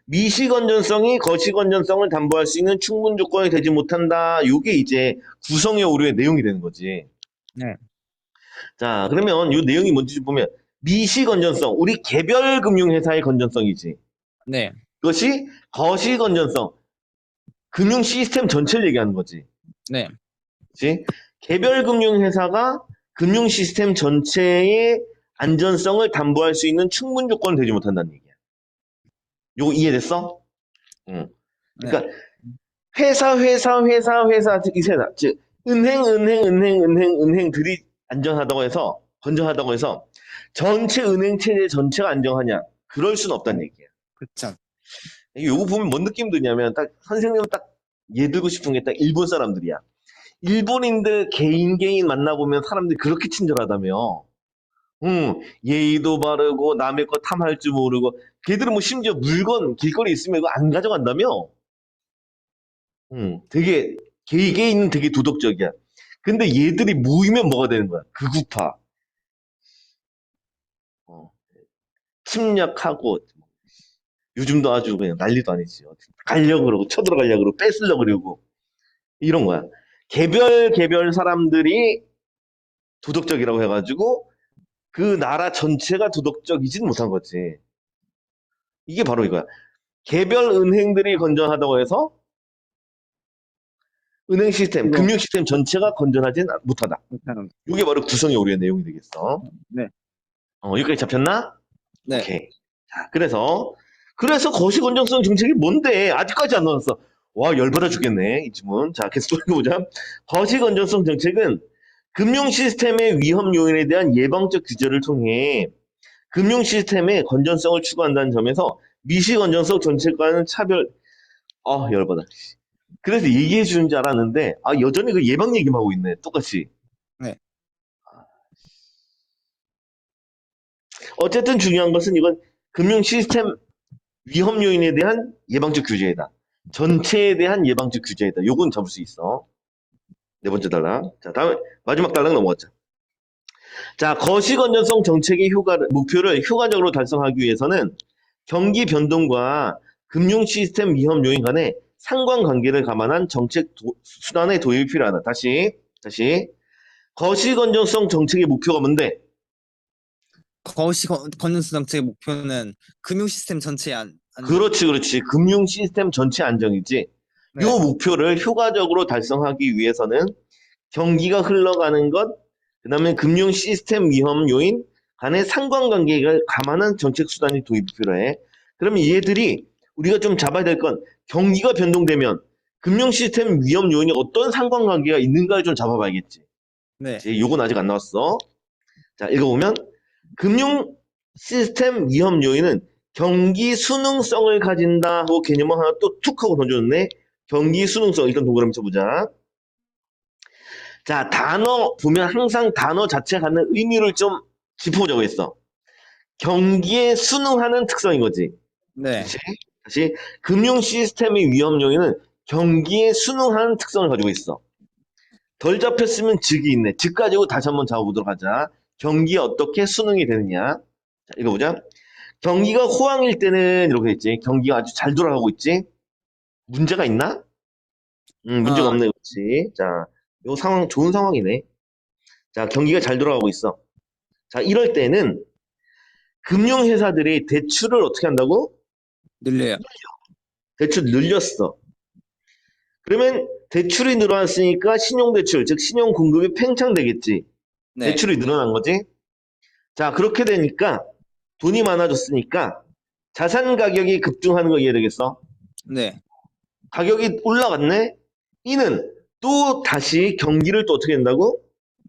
미시 건전성이 거시 건전성을 담보할 수 있는 충분 조건이 되지 못한다. 이게 이제 구성의 오류의 내용이 되는 거지. 네. 자, 그러면 이 내용이 뭔지 좀 보면 미시 건전성, 우리 개별 금융회사의 건전성이지. 네. 그것이 거시 건전성, 금융 시스템 전체를 얘기하는 거지. 네. 그치? 개별 금융회사가 금융 시스템 전체의 안전성을 담보할 수 있는 충분 조건은 되지 못한다는 얘기야. 요거 이해됐어? 응. 네. 그러니까 회사, 즉, 이 회사, 즉, 은행들이 안전하다고 해서, 건전하다고 해서, 전체 은행 체제 전체가 안정하냐? 그럴 수는 없다는 얘기야. 그쵸. 요거 보면 뭔 느낌 드냐면, 딱, 선생님은 딱, 얘 들고 싶은 게 딱 일본 사람들이야. 일본인들 개인 만나보면 사람들이 그렇게 친절하다며. 예의도 바르고, 남의 거 탐할 줄 모르고, 걔들은 뭐 심지어 물건, 길거리 있으면 이거 안 가져간다며? 되게 개개인은 되게 도덕적이야. 근데 얘들이 모이면 뭐가 되는 거야? 극우파. 어, 침략하고 요즘도 아주 그냥 난리도 아니지. 가려고 그러고 쳐들어가려고 그러고 뺏으려고 그러고 이런 거야. 개별 사람들이 도덕적이라고 해가지고 그 나라 전체가 도덕적이진 못한 거지. 이게 바로 이거야. 개별 은행들이 건전하다고 해서 은행 시스템, 이거 금융 시스템 전체가 건전하진 못하다. 괜찮은. 이게 바로 구성의 오류의 내용이 되겠어. 네. 여기까지 잡혔나? 네. 오케이. 자, 그래서 거시 건전성 정책이 뭔데? 아직까지 안 나왔어. 와, 열받아 죽겠네, 이 질문. 자, 계속 또 읽어보자. 거시 건전성 정책은 금융 시스템의 위험 요인에 대한 예방적 규제를 통해 금융 시스템의 건전성을 추구한다는 점에서 미시 건전성 정책과는 열받아. 그래서 얘기해 주는 줄 알았는데, 여전히 그 예방 얘기만 하고 있네, 똑같이. 네. 어쨌든 중요한 것은 이건 금융 시스템 위험 요인에 대한 예방적 규제이다. 전체에 대한 예방적 규제이다. 요건 잡을 수 있어. 네 번째 단락. 자, 다음에 마지막 단락 넘어가자. 자, 거시 건전성 정책의 목표를 효과적으로 달성하기 위해서는 경기 변동과 금융 시스템 위험 요인 간의 상관관계를 감안한 정책 수단의 도입이 필요하다. 다시. 거시 건전성 정책의 목표가 뭔데? 건전수 정책의 목표는 금융 시스템 전체의 안정. 그렇지. 금융 시스템 전체 안정이지. 이 네. 목표를 효과적으로 달성하기 위해서는 경기가 흘러가는 것, 그 다음에 금융 시스템 위험 요인 간의 상관관계를 감안한 정책 수단이 도입이 필요해. 그러면 얘들이 우리가 좀 잡아야 될 건 경기가 변동되면 금융 시스템 위험 요인이 어떤 상관관계가 있는가를 좀 잡아봐야겠지. 네. 요건 아직 안 나왔어. 자, 읽어보면 금융 시스템 위험 요인은 경기 순응성을 가진다 하고 개념을 하나 또 툭 하고 던져줬네. 경기 순응성. 일단 동그라미 쳐보자. 자, 단어 보면 항상 단어 자체가 갖는 의미를 좀 짚어보자고 했어. 경기에 순응하는 특성인 거지. 네. 그렇지? 다시 금융 시스템의 위험 요인은 경기에 순응하는 특성을 가지고 있어. 덜 잡혔으면 즉이 있네. 즉 가지고 다시 한번 잡아보도록 하자. 경기에 어떻게 순응이 되느냐. 자, 읽어보자. 경기가 호황일 때는 이렇게 있지. 경기가 아주 잘 돌아가고 있지. 문제가 있나? 문제가 아, 없네. 그렇지. 자, 요 상황 좋은 상황이네. 자, 경기가 잘 돌아가고 있어. 자, 이럴 때는 금융회사들이 대출을 어떻게 한다고? 늘려요. 대출 늘렸어. 그러면 대출이 늘어났으니까 신용대출, 즉 신용 공급이 팽창되겠지. 네. 대출이 늘어난 거지. 자, 그렇게 되니까 돈이 많아졌으니까 자산 가격이 급등하는 거 이해되겠어? 네. 가격이 올라갔네? 이는 또 다시 경기를 또 어떻게 된다고?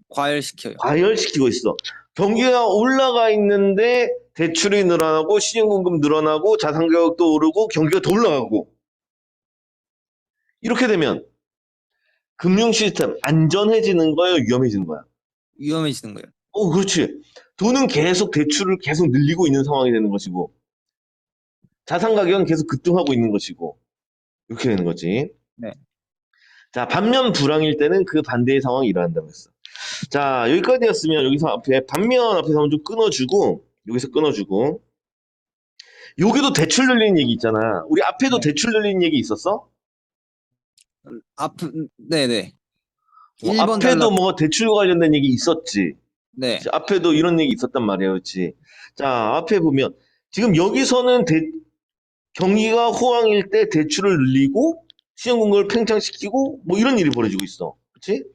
과열시켜요. 과열시키고 있어. 경기가 올라가 있는데 대출이 늘어나고 신용공급 늘어나고 자산 가격도 오르고 경기가 더 올라가고 이렇게 되면 금융 시스템 안전해지는 거야, 위험해지는 거야? 위험해지는 거예요. 그렇지. 돈은 계속 대출을 계속 늘리고 있는 상황이 되는 것이고 자산 가격은 계속 급등하고 있는 것이고 이렇게 되는 거지. 네. 자, 반면 불황일 때는 그 반대의 상황이 일어난다고 했어. 자, 여기까지였으면 여기서 반면 앞에서 한번 좀 끊어주고 여기서 끊어주고 여기도 대출 늘리는 얘기 있잖아. 우리 앞에도 네. 대출 늘리는 얘기 있었어? 네네. 1번 앞에도 달러. 뭐 대출 관련된 얘기 있었지. 네. 그치? 앞에도 이런 얘기 있었단 말이야, 그렇지? 자, 앞에 보면 지금 여기서는 경기가 호황일 때 대출을 늘리고 시장 공급을 팽창시키고 뭐 이런 일이 벌어지고 있어, 그렇지?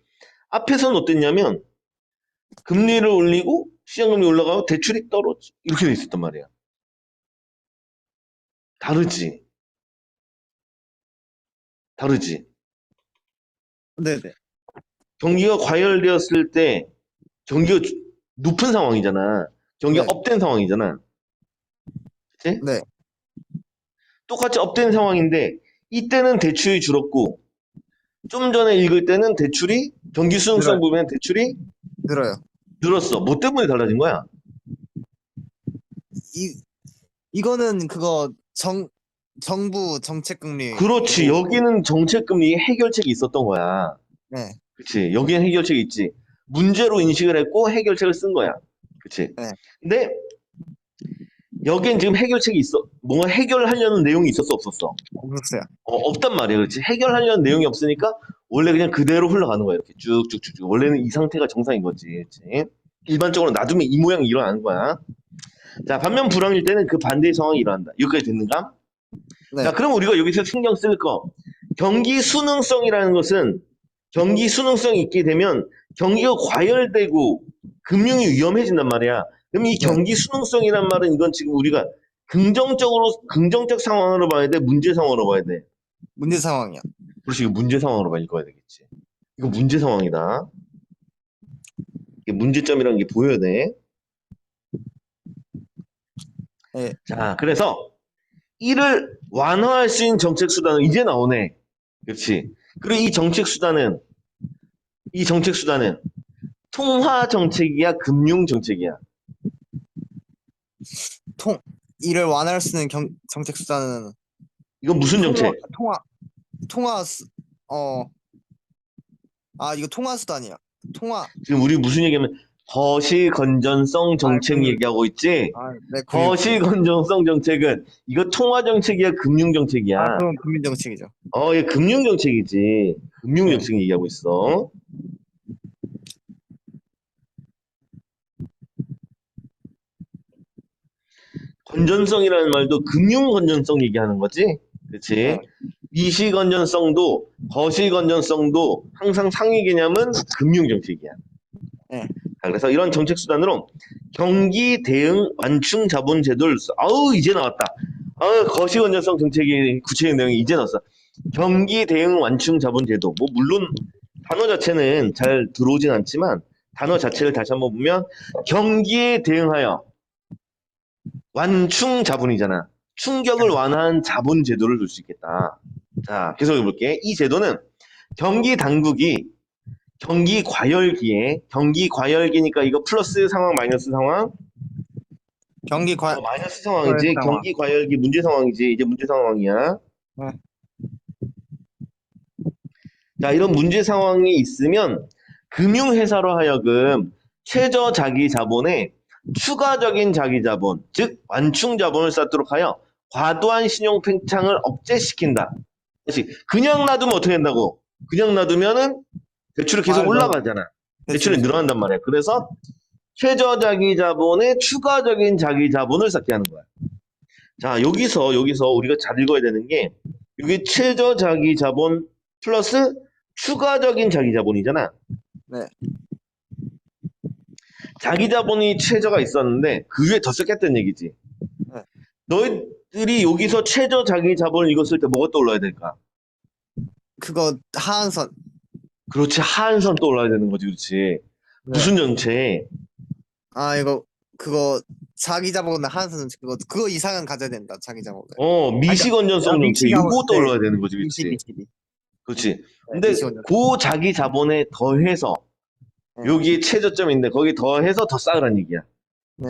앞에서는 어땠냐면 금리를 올리고 시장 금리 올라가고 대출이 떨어지 이렇게 돼 있었단 말이야. 다르지, 다르지. 네네. 경기가 과열되었을 때 경기가 높은 상황이잖아. 경기가 네. 업된 상황이잖아. 그치? 네. 똑같이 업된 상황인데 이때는 대출이 줄었고 좀 전에 읽을 때는 대출이 경기 수능성 늘어요. 부분에 대출이 늘어요. 늘었어. 뭐 때문에 달라진 거야? 이거는 그거 정부 정책 금리. 그렇지. 여기는 정책금리 해결책이 있었던 거야. 네. 그치. 여기는 해결책이 있지. 문제로 인식을 했고 해결책을 쓴 거야. 그치. 네. 근데 여기엔 지금 해결책이 있어. 뭔가 해결하려는 내용이 있었어, 없었어? 없었어요. 없단 말이야. 그렇지. 해결하려는 내용이 없으니까 원래 그냥 그대로 흘러가는 거야. 이렇게 쭉쭉쭉쭉. 원래는 이 상태가 정상인 거지. 그치? 일반적으로 놔두면 이 모양이 일어나는 거야. 자, 반면 불황일 때는 그 반대의 상황이 일어난다. 여기까지 됐는가? 네. 자, 그럼 우리가 여기서 신경 쓸 거. 경기 순응성이라는 것은 경기 순응성이 있게 되면 경기가 과열되고 금융이 위험해진단 말이야. 그럼 이 네. 경기 순응성이란 말은 이건 지금 우리가 긍정적 상황으로 봐야 돼? 문제 상황으로 봐야 돼? 문제 상황이요. 그렇지, 이거 문제 상황으로 봐 읽어야 되겠지. 이거 문제 상황이다. 이게 문제점이라는 게 보여야 돼. 네. 자, 그래서 이를 완화할 수 있는 정책 수단은 이제 나오네. 그렇지. 그리고 이 정책 수단은 통화 정책이야, 금융 정책이야. 이를 완화할 수 있는 정책 수단은 이건 무슨 정책? 통화 이거 통화 수단이야. 통화. 지금 우리 무슨 얘기하면 거시 건전성 정책 그- 얘기하고 있지? 네, 거시 건전성 정책은 이거 통화 정책이야, 금융 정책이야? 그건 국민 정책이죠. 얘 금융 정책이지. 금융 네. 정책 얘기하고 있어. 건전성이라는 말도 금융 건전성 얘기하는 거지? 그렇지? 네. 미시 건전성도 거시 건전성도 항상 상위 개념은 금융 정책이야. 네. 자, 그래서 이런 정책 수단으로 경기 대응 완충 자본 제도를 이제 나왔다. 거시 건전성 정책의 구체적 내용이 이제 나왔어. 경기 대응 완충 자본 제도. 뭐 물론 단어 자체는 잘 들어오진 않지만 단어 자체를 다시 한번 보면 경기에 대응하여 완충 자본이잖아. 충격을 완화한 자본 제도를 둘 수 있겠다. 자, 계속 해볼게. 이 제도는 경기 당국이 경기 과열기니까 이거 플러스 상황, 마이너스 상황? 마이너스 상황이지. 상황. 경기 과열기 문제 상황이지. 이제 문제 상황이야. 네. 자, 이런 문제 상황이 있으면 금융회사로 하여금 최저 자기 자본에 추가적인 자기 자본, 즉 완충 자본을 쌓도록 하여 과도한 신용 팽창을 억제시킨다. 다시 그냥 놔두면 어떻게 된다고? 그냥 놔두면은 대출이 계속 올라가잖아. 대출이 늘어난단 말이야. 그래서 최저 자기 자본에 추가적인 자기 자본을 쌓게 하는 거야. 자, 여기서 우리가 잘 읽어야 되는 게 이게 최저 자기 자본 플러스 추가적인 자기 자본이잖아. 네. 자기 자본이 최저가 있었는데 그 위에 더 썼겠다는 얘기지. 네. 너희들이 여기서 최저 자기 자본을 읽었을 때 뭐가 떠올라야 될까? 그거 하한선. 그렇지, 하한선 떠올라야 되는 거지, 그렇지. 네. 무슨 정책? 그거 자기 자본은 하한선 그거 이상은 가져야 된다. 자기 자본을. 미시 건전성 정책 미시 이거 자본, 떠올라야 되는 거지, 그렇지. 미시. 그렇지. 근데 미시 건전성. 그 자기 자본에 더해서 네. 여기 최저점인데 거기 더해서 더 쌓으란 얘기야. 네.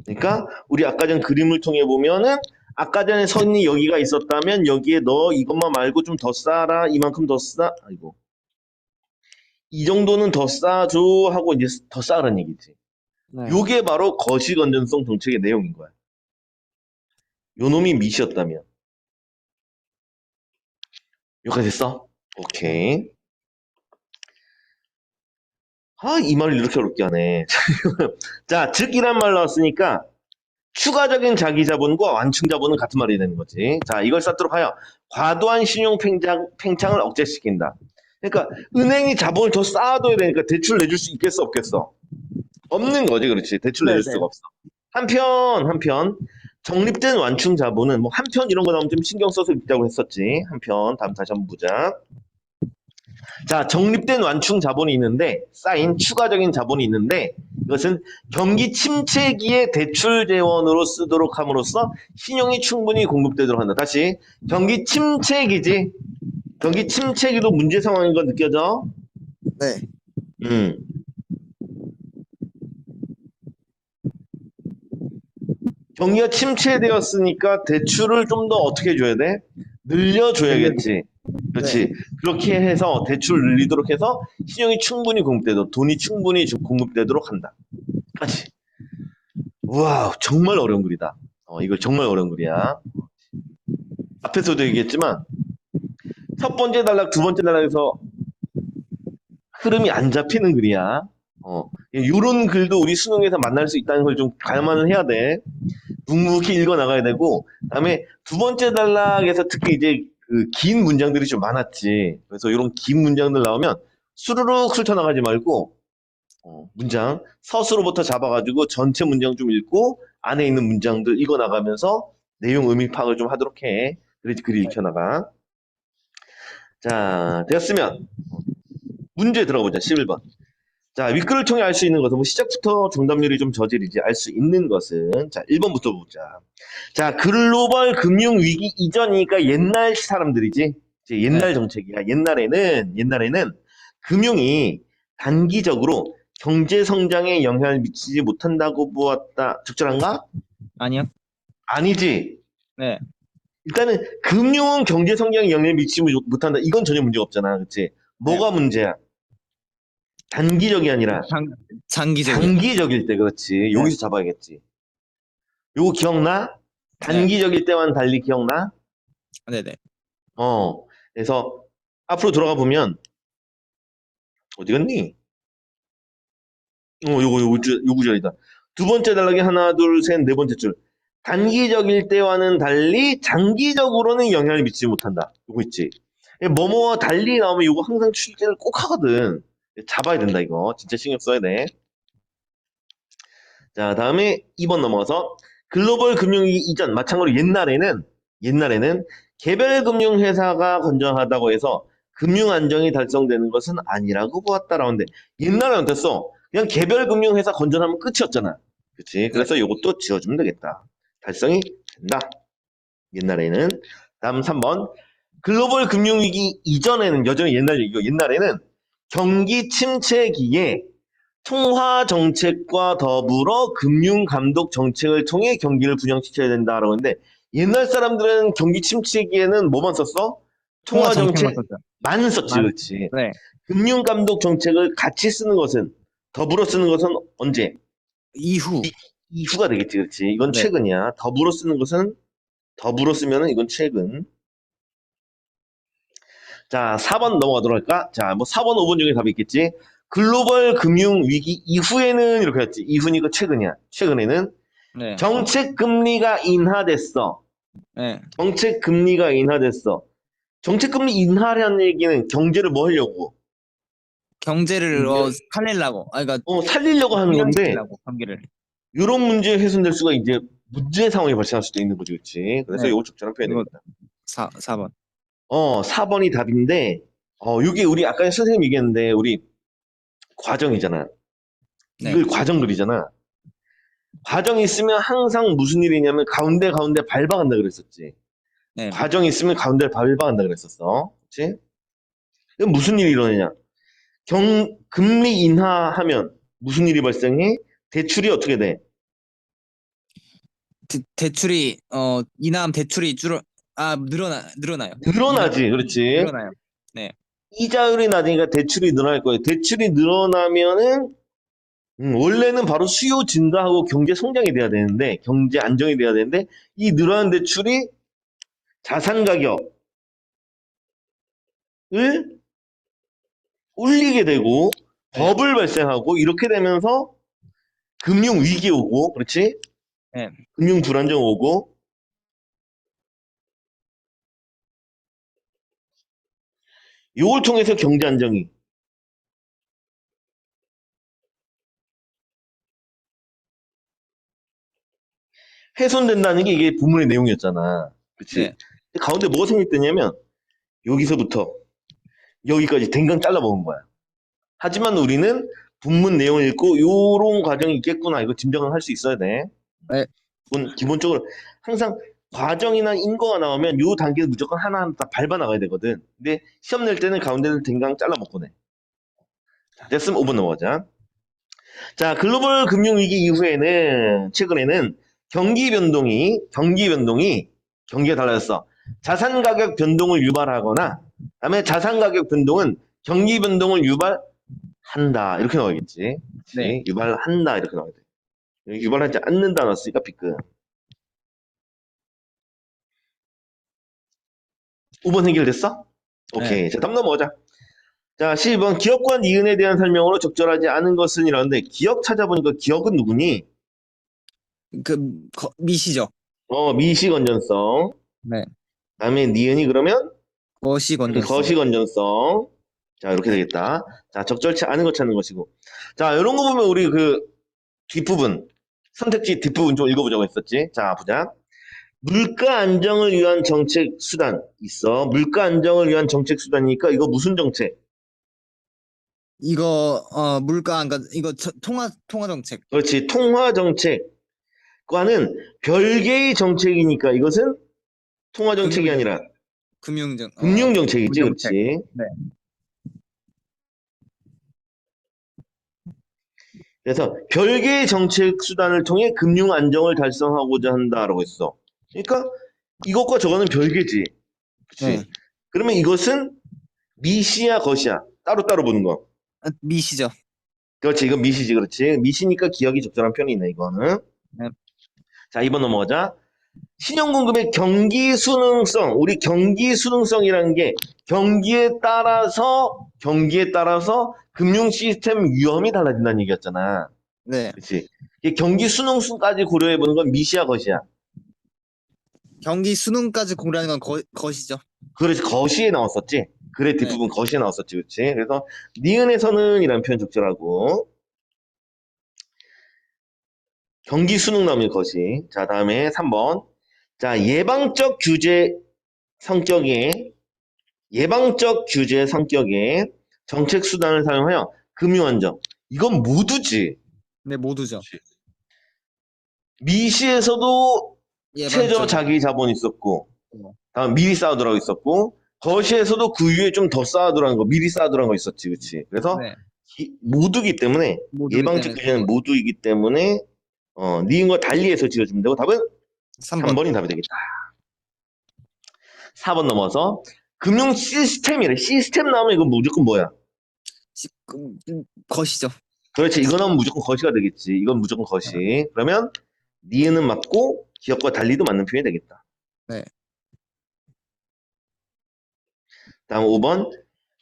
그러니까 우리 아까 전 그림을 통해 보면은 아까 전에 선이 여기가 있었다면 여기에 너 이것만 말고 좀 더 쌓아라. 이만큼 더 쌓. 아이고. 이 정도는 더 쌓아줘 하고 이제 더 쌓으란 얘기지. 네. 요게 바로 거시 건전성 정책의 내용인 거야. 요 놈이 미시였다면. 여기까지 됐어? 오케이. 이 말을 이렇게 어렵게 하네. 자, 즉이란 말 나왔으니까 추가적인 자기 자본과 완충 자본은 같은 말이 되는 거지. 자, 이걸 쌓도록 하여 과도한 신용 팽창을 억제시킨다. 그러니까 은행이 자본을 더 쌓아둬야 되니까 대출 내줄 수 있겠어, 없겠어? 없는 거지, 그렇지. 대출 내줄 수가 없어. 한편 적립된 완충 자본은 뭐 한편 이런 거 나오면 좀 신경 써서 읽자고 했었지. 한편 다음 다시 한번 보자. 자, 적립된 완충 자본이 있는데 쌓인 추가적인 자본이 있는데 이것은 경기 침체기에 대출 재원으로 쓰도록 함으로써 신용이 충분히 공급되도록 한다. 다시 경기 침체기지. 경기 침체기도 문제 상황인 거 느껴져? 네. 경기가 침체되었으니까 대출을 좀 더 어떻게 해줘야 돼? 늘려줘야겠지. 그렇지. 네. 그렇게 해서 대출 늘리도록 해서 신용이 충분히 공급되도록 돈이 충분히 공급되도록 한다. 까지. 우와, 정말 어려운 글이다. 이거 정말 어려운 글이야. 앞에서도 얘기했지만 첫 번째 단락, 두 번째 단락에서 흐름이 안 잡히는 글이야. 요런 글도 우리 수능에서 만날 수 있다는 걸 좀 감안을 해야 돼. 묵묵히 읽어 나가야 되고, 그다음에 두 번째 단락에서 특히 이제 그 긴 문장들이 좀 많았지. 그래서 이런 긴 문장들 나오면 수르륵 훑어나가지 말고 문장 서술로부터 잡아가지고 전체 문장 좀 읽고 안에 있는 문장들 읽어 나가면서 내용 의미 파악을 좀 하도록 해. 그래야지 글이 읽혀나가. 자, 되었으면 문제 들어보자. 11번. 자, 윗글을 통해 알 수 있는 것은 뭐 시작부터 정답률이 좀 저질이지 알 수 있는 것은 자, 1번부터 보자. 자, 글로벌 금융 위기 이전이니까 옛날 사람들이지. 이제 옛날 정책이야. 옛날에는 금융이 단기적으로 경제 성장에 영향을 미치지 못한다고 보았다. 적절한가? 아니요. 아니지. 네. 일단은 금융은 경제 성장에 영향을 미치지 못한다. 이건 전혀 문제가 없잖아. 그렇지? 뭐가 문제야? 단기적이 아니라 장기적이요. 장기적일 때, 그렇지. 여기서 잡아야겠지. 요거 기억나? 단기적일 때와는 달리 기억나? 네네. 그래서 앞으로 돌아가 보면 어디 갔니? 요 구절이다. 두 번째 단락이 하나, 둘, 셋, 네 번째 줄. 단기적일 때와는 달리 장기적으로는 영향을 미치지 못한다. 요거 있지. 뭐뭐와 달리 나오면 요거 항상 출제를 꼭 하거든. 잡아야 된다, 이거. 진짜 신경 써야 돼. 자, 다음에 2번 넘어가서 글로벌 금융위기 이전, 마찬가지로 옛날에는 개별 금융회사가 건전하다고 해서 금융 안정이 달성되는 것은 아니라고 보았다라는데 옛날에는 어땠어? 그냥 개별 금융회사 건전하면 끝이었잖아. 그치? 그래서 이것도 지어주면 되겠다. 달성이 된다. 옛날에는. 다음 3번. 글로벌 금융위기 이전에는 여전히 옛날 얘기고 옛날에는 경기 침체기에 통화 정책과 더불어 금융 감독 정책을 통해 경기를 부양시켜야 된다라고 했는데 옛날 사람들은 경기 침체기에는 뭐만 썼어? 통화 정책만 정책 썼죠. 많이 썼지, 맞- 그렇지. 네. 금융 감독 정책을 같이 쓰는 것은 더불어 쓰는 것은 언제? 이후. 이후가 되겠지, 그렇지. 이건 네. 최근이야. 더불어 쓰는 것은 더불어 쓰면은 이건 최근. 자, 4번 넘어가도록 할까? 자, 뭐 4번, 5번 중에 답이 있겠지. 글로벌 금융 위기 이후에는 이렇게 했지. 이후니까 최근이야. 최근에는 네. 정책 금리가 인하됐어. 네. 정책 금리가 인하됐어. 정책 금리 인하라는 얘기는 경제를 뭐 하려고? 경제를 살리려고. 그러니까 살리려고 하는 건데 부양시키려고 경기를. 이런 문제 훼손될 수가 이제 문제 상황이 발생할 수도 있는 거지, 그렇지? 그래서 네. 이거 적절한 표현이 이거 됩니다. 4번. 4번이 답인데 이게 우리 아까 선생님 얘기했는데 우리 과정이잖아. 네. 이걸 과정 그리잖아. 과정이 있으면 항상 무슨 일이냐면 가운데 밟아간다 그랬었지. 네. 과정이 있으면 가운데를 밟아간다 그랬었어. 그치? 그럼 무슨 일이 일어나냐? 금리 인하하면 무슨 일이 발생해? 대출이 어떻게 돼? 대출이 인하하면 대출이 늘어나요. 늘어나지, 그렇지? 늘어나요. 네. 이자율이 낮으니까 대출이 늘어날 거예요. 대출이 늘어나면은 원래는 바로 수요 증가하고 경제 성장이 돼야 되는데 경제 안정이 돼야 되는데 이 늘어난 대출이 자산 가격을 올리게 되고 네. 버블 발생하고 이렇게 되면서 금융 위기 오고 그렇지? 네. 금융 불안정 오고 이걸 통해서 경제 안정이 훼손된다는 게 이게 본문의 내용이었잖아. 그치? 네. 가운데 뭐가 생겼더냐면 여기서부터 여기까지 댕강 잘라먹은 거야. 하지만 우리는 본문 내용을 읽고 요런 과정이 있겠구나 이거 짐작을 할 수 있어야 돼. 네. 그건 기본적으로 항상 과정이나 인거가 나오면 요 단계는 무조건 하나하나 다 밟아 나가야 되거든. 근데 시험 낼 때는 가운데를 댕강 잘라먹고 내. 자, 됐으면 5번 넘어가자. 자, 글로벌 금융위기 이후에는 최근에는 경기가 달라졌어. 자산 가격 변동을 유발하거나 그다음에 자산 가격 변동은 경기 변동을 유발한다. 이렇게 나와야겠지. 그치? 네. 유발한다 이렇게 나와야 돼. 유발하지 않는다 넣었으니까 B급. 5번 해결됐어? 오케이. 네. 자, 다음 넘어가자. 자, 12번 기업과 니은에 대한 설명으로 적절하지 않은 것은 이라는데 기업 찾아보니까 기업은 누구니? 미시죠. 미시 건전성. 네. 다음에 니은이 그러면 거시 건전성. 거시 건전성. 자, 이렇게 네. 되겠다. 자, 적절치 않은 거 찾는 것이고. 자, 이런 거 보면 우리 그 뒷부분, 선택지 뒷부분 좀 읽어보자고 했었지. 자, 보자. 물가 안정을 위한 정책 수단 있어. 물가 안정을 위한 정책 수단이니까 이거 무슨 정책? 이거 그러니까 이거 통화 정책. 그렇지. 통화 정책과는 별개의 정책이니까 이것은 통화 정책이 금융정 아니라 금융정 금융 정책이지. 금정책. 그렇지. 네. 그래서 별개의 정책 수단을 통해 금융 안정을 달성하고자 한다라고 했어. 그러니까 이것과 저거는 별개지. 그치? 네. 그러면 이것은 미시야, 것이야. 따로따로 보는 거. 미시죠. 그렇지, 이건 미시지, 그렇지. 미시니까 기억이 적절한 편이네, 이거는. 네. 자, 2번 넘어가자. 신용공급의 경기 수능성, 우리 경기 수능성이라는 게 경기에 따라서 금융 시스템 위험이 달라진다는 얘기였잖아. 네. 그렇지. 이 경기 수능성까지 고려해 보는 건 미시야, 것이야. 경기 수능까지 고려하는 건 것이죠. 그래서 거시에 나왔었지. 글의 네. 뒷부분 거시에 나왔었지, 그렇지. 그래서 니은에서는 이라는 표현 적절하고 경기 수능 나오면 거시. 자, 다음에 3번. 자, 예방적 규제 성격의 정책 수단을 사용하여 금융안정. 이건 모두지. 네, 모두죠. 미시에서도 최저 예방적인. 자기 자본 있었고, 거. 다음 미리 쌓아두라고 있었고, 거시에서도 그 위에 좀 더 쌓아두라는 거, 미리 쌓아두라는 거 있었지, 그치? 그래서 네. 모두기 때문에, 모두기 예방적 때문에 규제는 모두이기 때문에, 니은과 달리해서 지어주면 되고, 답은 3번. 3번이 답이 되겠다. 4번 넘어서, 금융 시스템이래. 시스템 나오면 이건 무조건 뭐야? 것이죠. 그렇지. 이거는 무조건 거시가 되겠지. 이건 무조건 거시. 그러면 니은은 맞고 기억과 달리도 맞는 표현이 되겠다. 네. 다음 5번.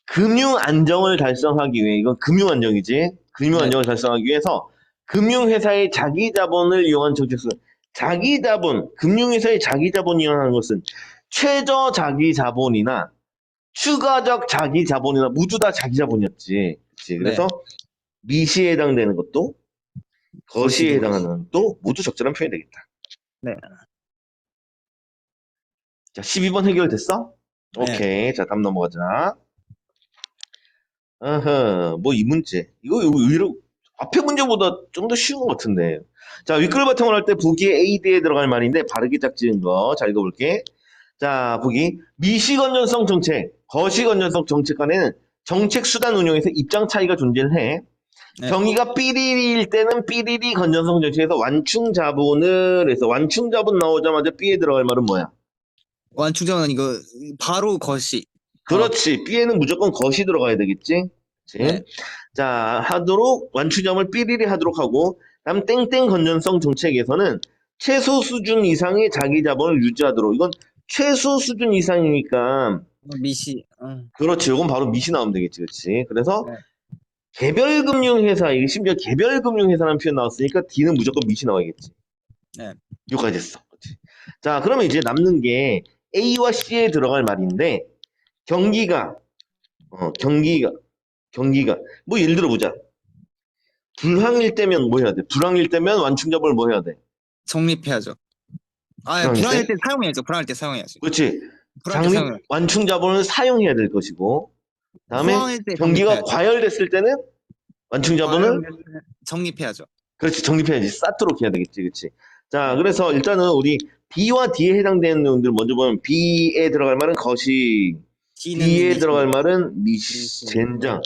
금융 안정을 달성하기 위해 이건 금융 안정이지. 금융 네. 안정을 달성하기 위해서 금융회사의 자기 자본을 이용한 정책수. 자기 자본, 금융회사의 자기 자본을 이용하는 것은 최저 자기 자본이나 추가적 자기 자본이나 모두 다 자기 자본이었지. 그치? 그래서 미시에 해당되는 것도 거시에 거시도. 해당하는 것도 모두 적절한 표현이 되겠다. 네. 자, 12번 해결됐어? 네. 오케이. 자, 다음 넘어가자. 뭐 이 문제. 이거 의외로 앞에 문제보다 좀 더 쉬운 것 같은데. 자, 윗글 바탕을 할 때 보기에 A, D에 들어갈 말인데 바르게 짝지은 거. 자, 읽어볼게. 자, 보기. 미시건전성 정책, 거시건전성 정책 간에는 정책 수단 운용에서 입장 차이가 존재를 해. 네. 경기가 삐리리일 때는 삐리리 건전성 정책에서 완충 자본을 해서 완충 자본 나오자마자 B에 들어갈 말은 뭐야? 완충정은 이거 바로 것이. 그렇지. B에는 무조건 것이 들어가야 되겠지? 그치? 네. 자, 하도록, 완충점을 삐리리 하도록 하고, 다음 땡땡 건전성 정책에서는 최소 수준 이상의 자기 자본을 유지하도록. 이건 최소 수준 이상이니까, 미시. 그렇지. 이건 바로 미시 나오면 되겠지. 그치? 그래서 네. 개별금융회사, 이게 심지어 개별금융회사라는 표현 나왔으니까 D는 무조건 미시 나와야겠지. 네. 여기까지 했어. 그치? 자, 그러면 이제 남는 게 A와 C에 들어갈 말인데, 경기가, 경기가, 뭐 예를 들어 보자. 불황일 때면 뭐 해야 돼? 불황일 때면 완충잡을 뭐 해야 돼? 적립해야죠. 불황일 불황일 때? 때 사용해야죠. 불황일 때 사용해야죠. 그렇지. 불황일 때 사용해. 완충자본을 사용해야 될 것이고, 다음에 호황일 때 경기가 적립해야죠. 과열됐을 때는 완충자본을, 적립해야죠. 그렇지, 적립해야지. 쌓도록 해야 되겠지, 그렇지. 자, 그래서 일단은 우리 B와 D에 해당되는 내용들 먼저 보면 B에 들어갈 말은 거시, D에 미시. 들어갈 말은 미시, 젠장.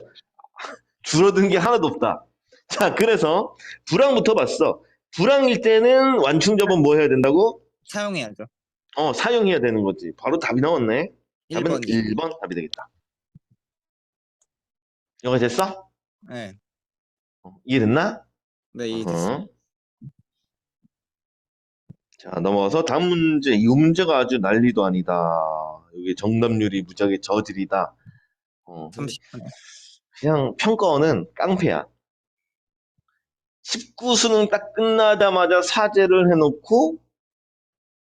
줄어든 게 하나도 없다. 자, 그래서 불황부터 봤어. 불황일 때는 완충자본 뭐 해야 된다고? 사용해야죠. 사용해야 되는 거지. 바로 답이 나왔네. 답은 1번이. 1번 답이 되겠다. 여기 됐어? 네. 이해됐나? 네, 이해됐어요. 자, 넘어가서 다음 문제. 이 문제가 아주 난리도 아니다. 여기 정답률이 무지하게 저질이다. 30분. 그냥 평가원은 깡패야. 19수능 딱 끝나자마자 사죄를 해놓고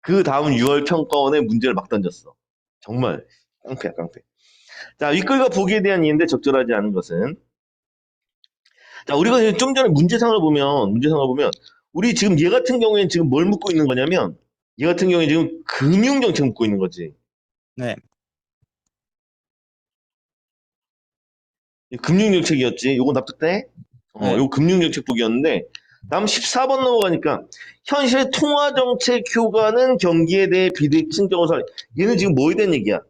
그 다음 6월 평가원에 문제를 막 던졌어. 정말 깡패야, 깡패. 자, 윗글과 보기에 대한 이해인데 적절하지 않은 것은. 자, 우리가 좀 전에 문제상을 보면, 우리 지금 얘 같은 경우에는 지금 뭘 묻고 있는 거냐면, 얘 같은 경우에 지금 금융정책 묻고 있는 거지. 네. 금융정책이었지. 요거 납득돼? 네. 요거 금융정책 보기였는데, 다음 14번 넘어가니까, 현실 통화정책 효과는 경기에 대해 비대칭적으로 얘는 지금 뭐에 대한 얘기야?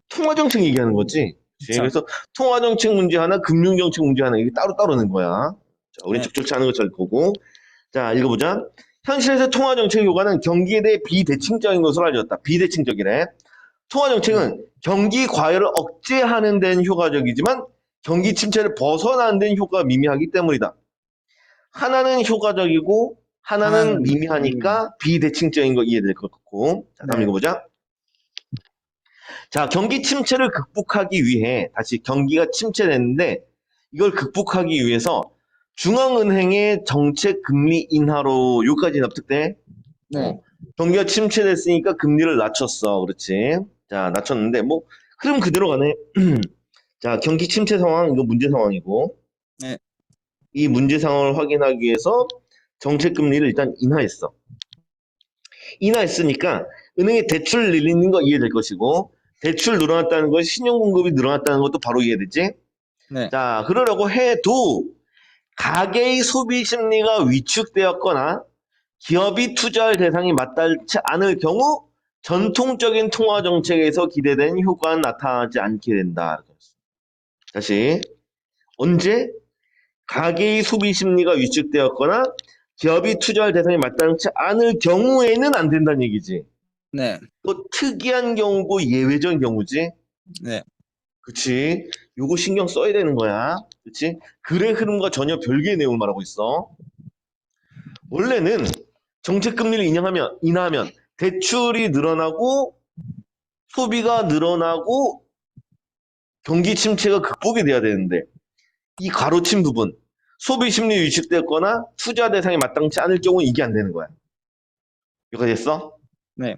통화정책 얘기하는 거지. 그치? 그쵸. 그래서 통화정책 문제 하나, 금융정책 문제 하나, 이게 따로따로 는 거야. 자, 우린 네. 적절치 않은 것잘 거고. 자, 읽어보자. 현실에서 통화정책 효과는 경기에 대해 비대칭적인 것으로 알려졌다. 비대칭적이래. 통화정책은 경기 과열을 억제하는 데는 효과적이지만 경기 침체를 벗어나는 데는 효과가 미미하기 때문이다. 하나는 효과적이고 하나는 미미하니까 비대칭적인 거 이해될 것 같고. 자, 다음 네. 읽어보자. 자, 경기 침체를 극복하기 위해 다시 경기가 침체됐는데 이걸 극복하기 위해서 중앙은행의 정책 금리 인하로 여기까지 납득돼? 네. 경기가 침체됐으니까 금리를 낮췄어. 그렇지. 자, 낮췄는데 뭐 흐름 그대로 가네. 자, 경기 침체 상황 이거 문제 상황이고 네. 이 문제 상황을 확인하기 위해서 정책 금리를 일단 인하했어. 인하했으니까 은행의 대출 늘리는 거 이해될 것이고 대출 늘어났다는 것, 신용 공급이 늘어났다는 것도 바로 이해되지? 네. 자, 그러려고 해도 가계의 소비 심리가 위축되었거나 기업이 투자할 대상이 마땅치 않을 경우 전통적인 통화 정책에서 기대된 효과는 나타나지 않게 된다. 다시 언제 가계의 소비 심리가 위축되었거나 기업이 투자할 대상이 마땅치 않을 경우에는 안 된다는 얘기지. 네. 또 특이한 경우고 예외적인 경우지. 네. 그치? 요거 신경 써야 되는 거야. 그치? 글의 흐름과 전혀 별개의 내용을 말하고 있어. 원래는 정책 금리를 인하하면 대출이 늘어나고 소비가 늘어나고 경기 침체가 극복이 돼야 되는데 이 가로친 부분 소비 심리 위축됐거나 투자 대상이 마땅치 않을 경우 이게 안 되는 거야. 이거 됐어? 네.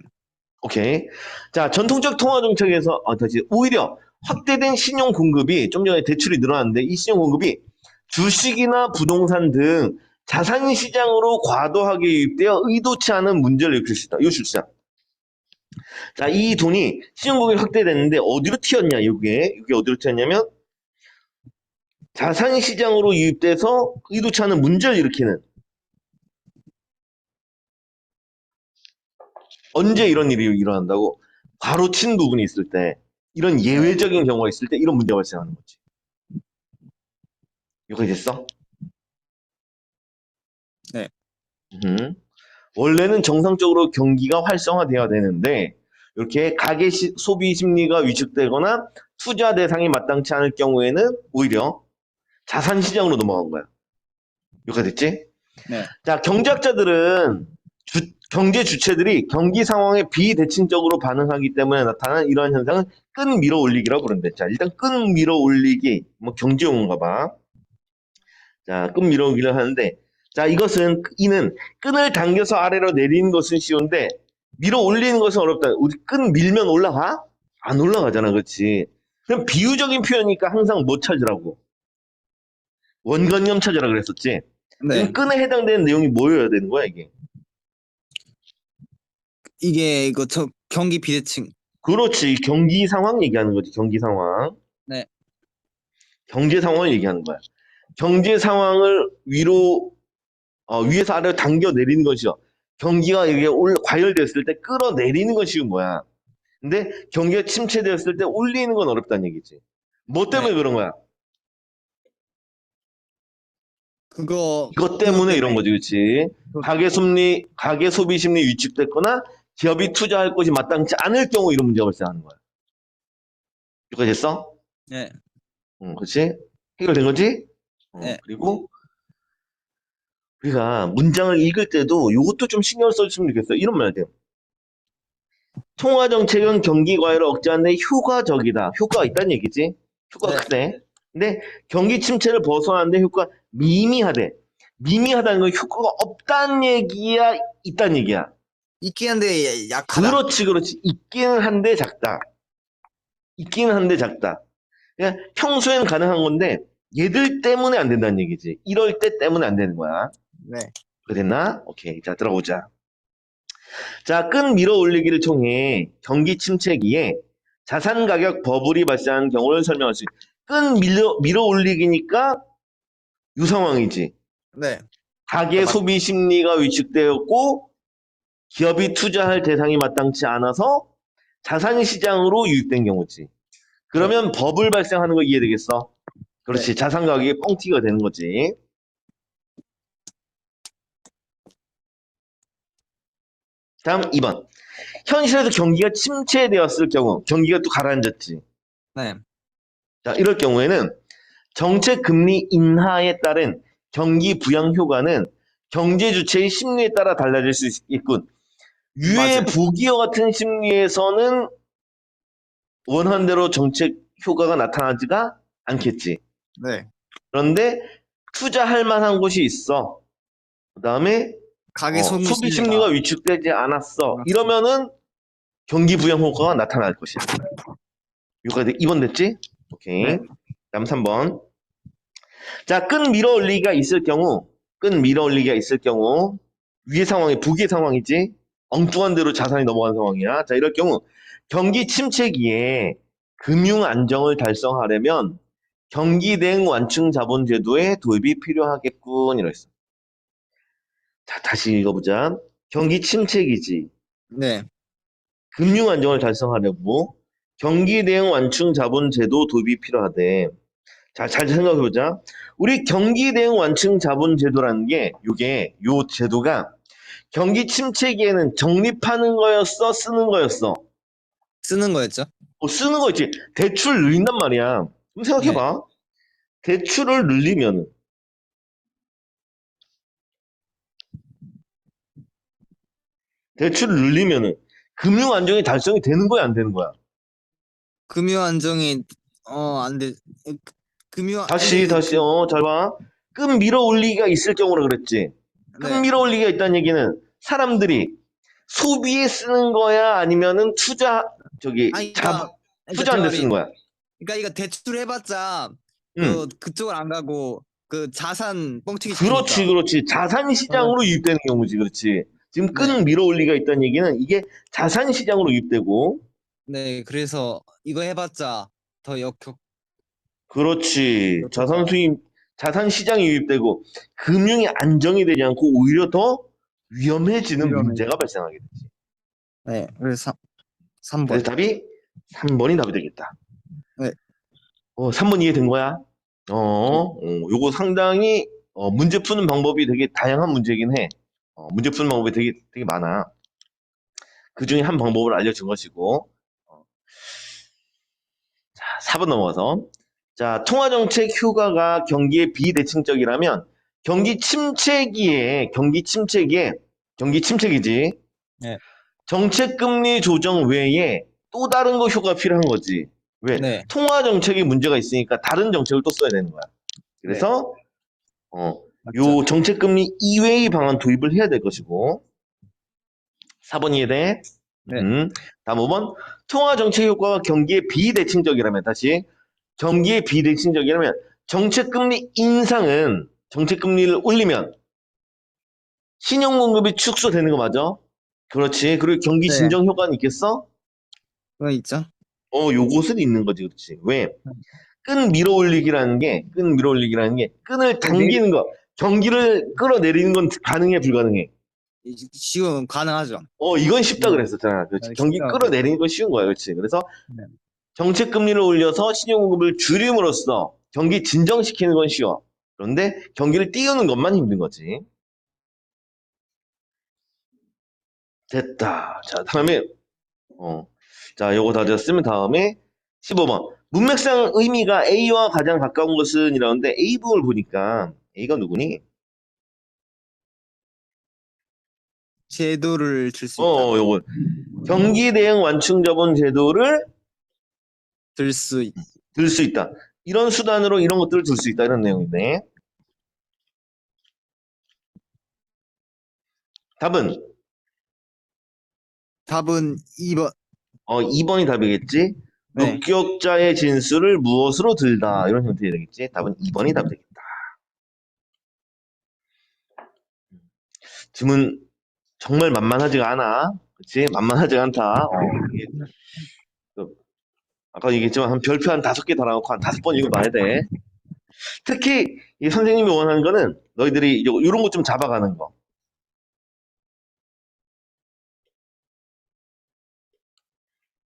오케이. 자, 전통적 통화 정책에서 다시 오히려 확대된 신용 공급이 좀 전에 대출이 늘어났는데 이 신용 공급이 주식이나 부동산 등 자산 시장으로 과도하게 유입되어 의도치 않은 문제를 일으킬 수 있다. 이거 실수야. 자, 이 돈이 신용 공급이 확대됐는데 어디로 튀었냐? 이게 어디로 튀었냐면 자산 시장으로 유입돼서 의도치 않은 문제를 일으키는. 언제 이런 일이 일어난다고? 바로 친 부분이 있을 때, 이런 예외적인 경우가 있을 때 이런 문제가 발생하는 거지. 이거 됐어? 네. 원래는 정상적으로 경기가 활성화돼야 되는데 이렇게 가계 소비 심리가 위축되거나 투자 대상이 마땅치 않을 경우에는 오히려 자산 시장으로 넘어간 거야. 이거 됐지? 네. 자, 경제학자들은 경제 주체들이 경기 상황에 비대칭적으로 반응하기 때문에 나타나는 이러한 현상은 끈 밀어 올리기라고 부른대. 자, 일단 끈 밀어 올리기, 뭐 경제 용어인가 봐. 자, 끈 밀어 올리기를 하는데, 자, 이는 끈을 당겨서 아래로 내리는 것은 쉬운데, 밀어 올리는 것은 어렵다. 우리 끈 밀면 올라가? 안 올라가잖아, 그렇지? 그럼 비유적인 표현이니까 항상 뭐 찾으라고? 원관념 찾으라 그랬었지? 네. 그럼 끈에 해당되는 내용이 뭐여야 되는 거야, 이게? 이게 저 경기 비대칭. 그렇지. 경기 상황 얘기하는 거지. 경기 상황. 네. 경제 상황을 얘기하는 거야. 경제 상황을 위에서 아래로 당겨 내리는 것이죠. 경기가 이게 과열됐을 때 끌어내리는 건 쉬운 거야. 근데 경기가 침체되었을 때 올리는 건 어렵다는 얘기지. 뭐 때문에 네. 그런 거야? 그거 이것 때문에 이런 거지, 그렇지? 가계 소비 심리 위축됐거나 기업이 투자할 곳이 마땅치 않을 경우 이런 문제가 발생하는 거야. 이거 됐어? 네. 그렇지? 해결된 거지? 네. 그리고 우리가 문장을 읽을 때도 이것도 좀 신경 써주시면 좋겠어. 이런 말 돼요. 통화정책은 경기 과열을 억제하는 데 효과적이다. 효과가 있다는 얘기지. 효과가 네. 크대. 근데 경기 침체를 벗어나는 데 효과가 미미하대. 미미하다는 건 효과가 없다는 얘기야, 있다는 얘기야. 있긴 한데 약하다. 그렇지. 있기는 한데 작다. 있기는 한데 작다. 그냥 평소에는 가능한 건데 얘들 때문에 안 된다는 얘기지. 이럴 때 때문에 안 되는 거야. 네. 그래 됐나? 오케이. 자, 들어보자. 자, 끈 밀어 올리기를 통해 경기 침체기에 자산 가격 버블이 발생하는 경우를 설명할 수 있다. 끈 밀어 올리기니까 이 상황이지. 네. 가계 소비 심리가 위축되었고 기업이 투자할 대상이 마땅치 않아서 자산 시장으로 유입된 경우지. 그러면 버블 발생하는 거 이해되겠어? 그렇지. 네. 자산 가격이 뻥튀기가 되는 거지. 다음 2번. 현실에서 경기가 침체되었을 경우, 경기가 또 가라앉았지. 네. 자, 이럴 경우에는 정책 금리 인하에 따른 경기 부양 효과는 경제 주체의 심리에 따라 달라질 수 있겠군. 유해 맞아요. 부기와 같은 심리에서는 원하는 대로 정책 효과가 나타나지가 않겠지. 네. 그런데 투자할 만한 곳이 있어. 그다음에 가계 소비 소비 심리가 심리가 위축되지 않았어. 많았어. 이러면은 경기 부양 효과가 나타날 것이야. 여기까지 2번 됐지? 오케이. 네. 다음 3번. 자, 끈 밀어 올리기가 있을 경우, 위의 상황이 북의 상황이지. 엉뚱한 대로 자산이 넘어간 상황이야. 자, 이럴 경우 경기 침체기에 금융 안정을 달성하려면 경기 대응 완충 자본 제도의 도입이 필요하겠군. 이랬어. 자, 다시 읽어보자. 경기 침체기지. 네. 금융 안정을 달성하려고 경기 대응 완충 자본 제도 도입이 필요하대. 자, 잘 생각해보자. 우리 경기 대응 완충 자본 제도라는 게, 요 제도가 경기 침체기에는 적립하는 거였어? 쓰는 거였어? 쓰는 거였죠. 쓰는 거 있지. 대출 늘린단 말이야. 그럼 네. 생각해봐. 대출을 늘리면, 대출을 늘리면은, 금융 안정이 달성이 되는 거야, 안 되는 거야? 금융 안정이 안 돼. 금융 다시, 잘 봐. 끈 밀어 올리기가 있을 경우라 그랬지. 끈 네. 밀어 올리기가 있다는 얘기는 사람들이 소비에 쓰는 거야? 아니면은 아니 그러니까 제 투자하는 데 쓰는 말이 거야? 이거 대출 해봤자 응. 그쪽을 안 가고 그 자산 뻥튀기 그렇지, 시키니까. 그렇지. 자산 시장으로 유입되는 경우지, 그렇지. 지금 네. 끈 밀어 올리기가 있다는 얘기는 이게 자산 시장으로 유입되고, 네. 그래서 이거 해봤자 더 그렇지. 역효과. 자산 시장이 유입되고, 금융이 안정이 되지 않고 오히려 더 위험해지는 위험해. 문제가 발생하게 되지. 네. 그래서 그래서 3번. 답이 3번이 답이 되겠다. 네. 3번 이해된 거야? 요거 상당히 문제 푸는 방법이 되게 다양한 문제긴 해. 문제 푸는 방법이 되게 많아. 그 중에 한 방법을 알려준 것이고. 자, 4번 넘어가서. 자, 통화정책 효과가 경기에 비대칭적이라면 경기 침체기지. 네. 정책금리 조정 외에 또 다른 거 효과가 필요한 거지. 왜? 네. 통화정책에 문제가 있으니까 다른 정책을 또 써야 되는 거야. 네. 그래서 맞죠. 요 정책금리 이외의 방안 도입을 해야 될 것이고 4번 이해돼? 네. 다음 5번 통화정책 효과가 경기에 비대칭적이라면 다시 경기에 비대칭적이라면 정책금리 인상은 정책금리를 올리면 신용공급이 축소되는 거 맞아? 그렇지. 그리고 경기 네. 진정 효과는 있겠어? 그거 있죠. 요것은 있는 거지. 그렇지. 왜? 끈 밀어올리기라는 게 끈을 네, 내일 당기는 거. 경기를 끌어내리는 건 가능해, 불가능해? 지금 가능하죠. 이건 쉽다 네. 그랬었잖아. 그렇지. 네, 경기 쉽다. 끌어내리는 건 쉬운 거야. 그렇지. 그래서 네. 정책 금리를 올려서 신용공급을 줄임으로써 경기 진정시키는 건 쉬워. 그런데 경기를 띄우는 것만 힘든 거지. 됐다. 자, 다음에 요거 다 되었으면 다음에 15번. 문맥상 의미가 A와 가장 가까운 것은 이라는데 A 부분을 보니까 A가 누구니? 제도를 줄 수 있다. 요거 경기 대응 완충 자본 제도를 들 수 들 수 있다. 이런 수단으로 이런 것들을 들 수 있다. 이런 내용이네. 답은 답은 2번. 2번이 답이겠지. 네. 묵격자의 진술을 무엇으로 들다. 이런 형태가 되겠지. 답은 2번이 답이 되겠다. 질문 정말 만만하지가 않아. 그치? 만만하지가 않다. 이게, 그, 아까 얘기했지만 한 별표 한 5개 달아놓고 한 5번 읽어봐야 돼. 특히 이 선생님이 원하는 거는 너희들이 이런 거 좀 잡아가는 거.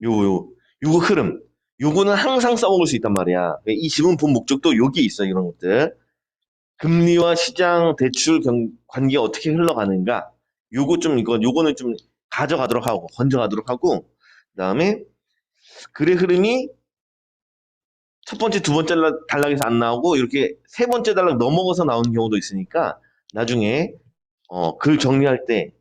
요거 흐름. 요거는 항상 써먹을 수 있단 말이야. 이 지문 본 목적도 여기 있어, 이런 것들. 금리와 시장 대출 관계가 어떻게 흘러가는가. 요거는 좀 가져가도록 하고, 건져가도록 하고, 그 다음에 글의 흐름이 첫 번째, 두 번째 단락에서 안 나오고 이렇게 세 번째 단락 넘어가서 나오는 경우도 있으니까 나중에 글 정리할 때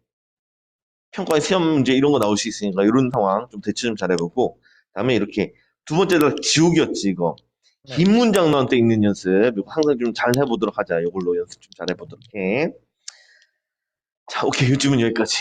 평가에 시험 문제 이런 거 나올 수 있으니까 이런 상황 좀 대처 좀 잘해보고 그다음에 이렇게 두 번째 단락 지우기였지 이거. 네. 긴 문장 나올 때 읽는 연습 이거 항상 좀 잘 해보도록 하자. 이걸로 연습 좀 잘해보도록 해. 자, 오케이. 요즘은 여기까지.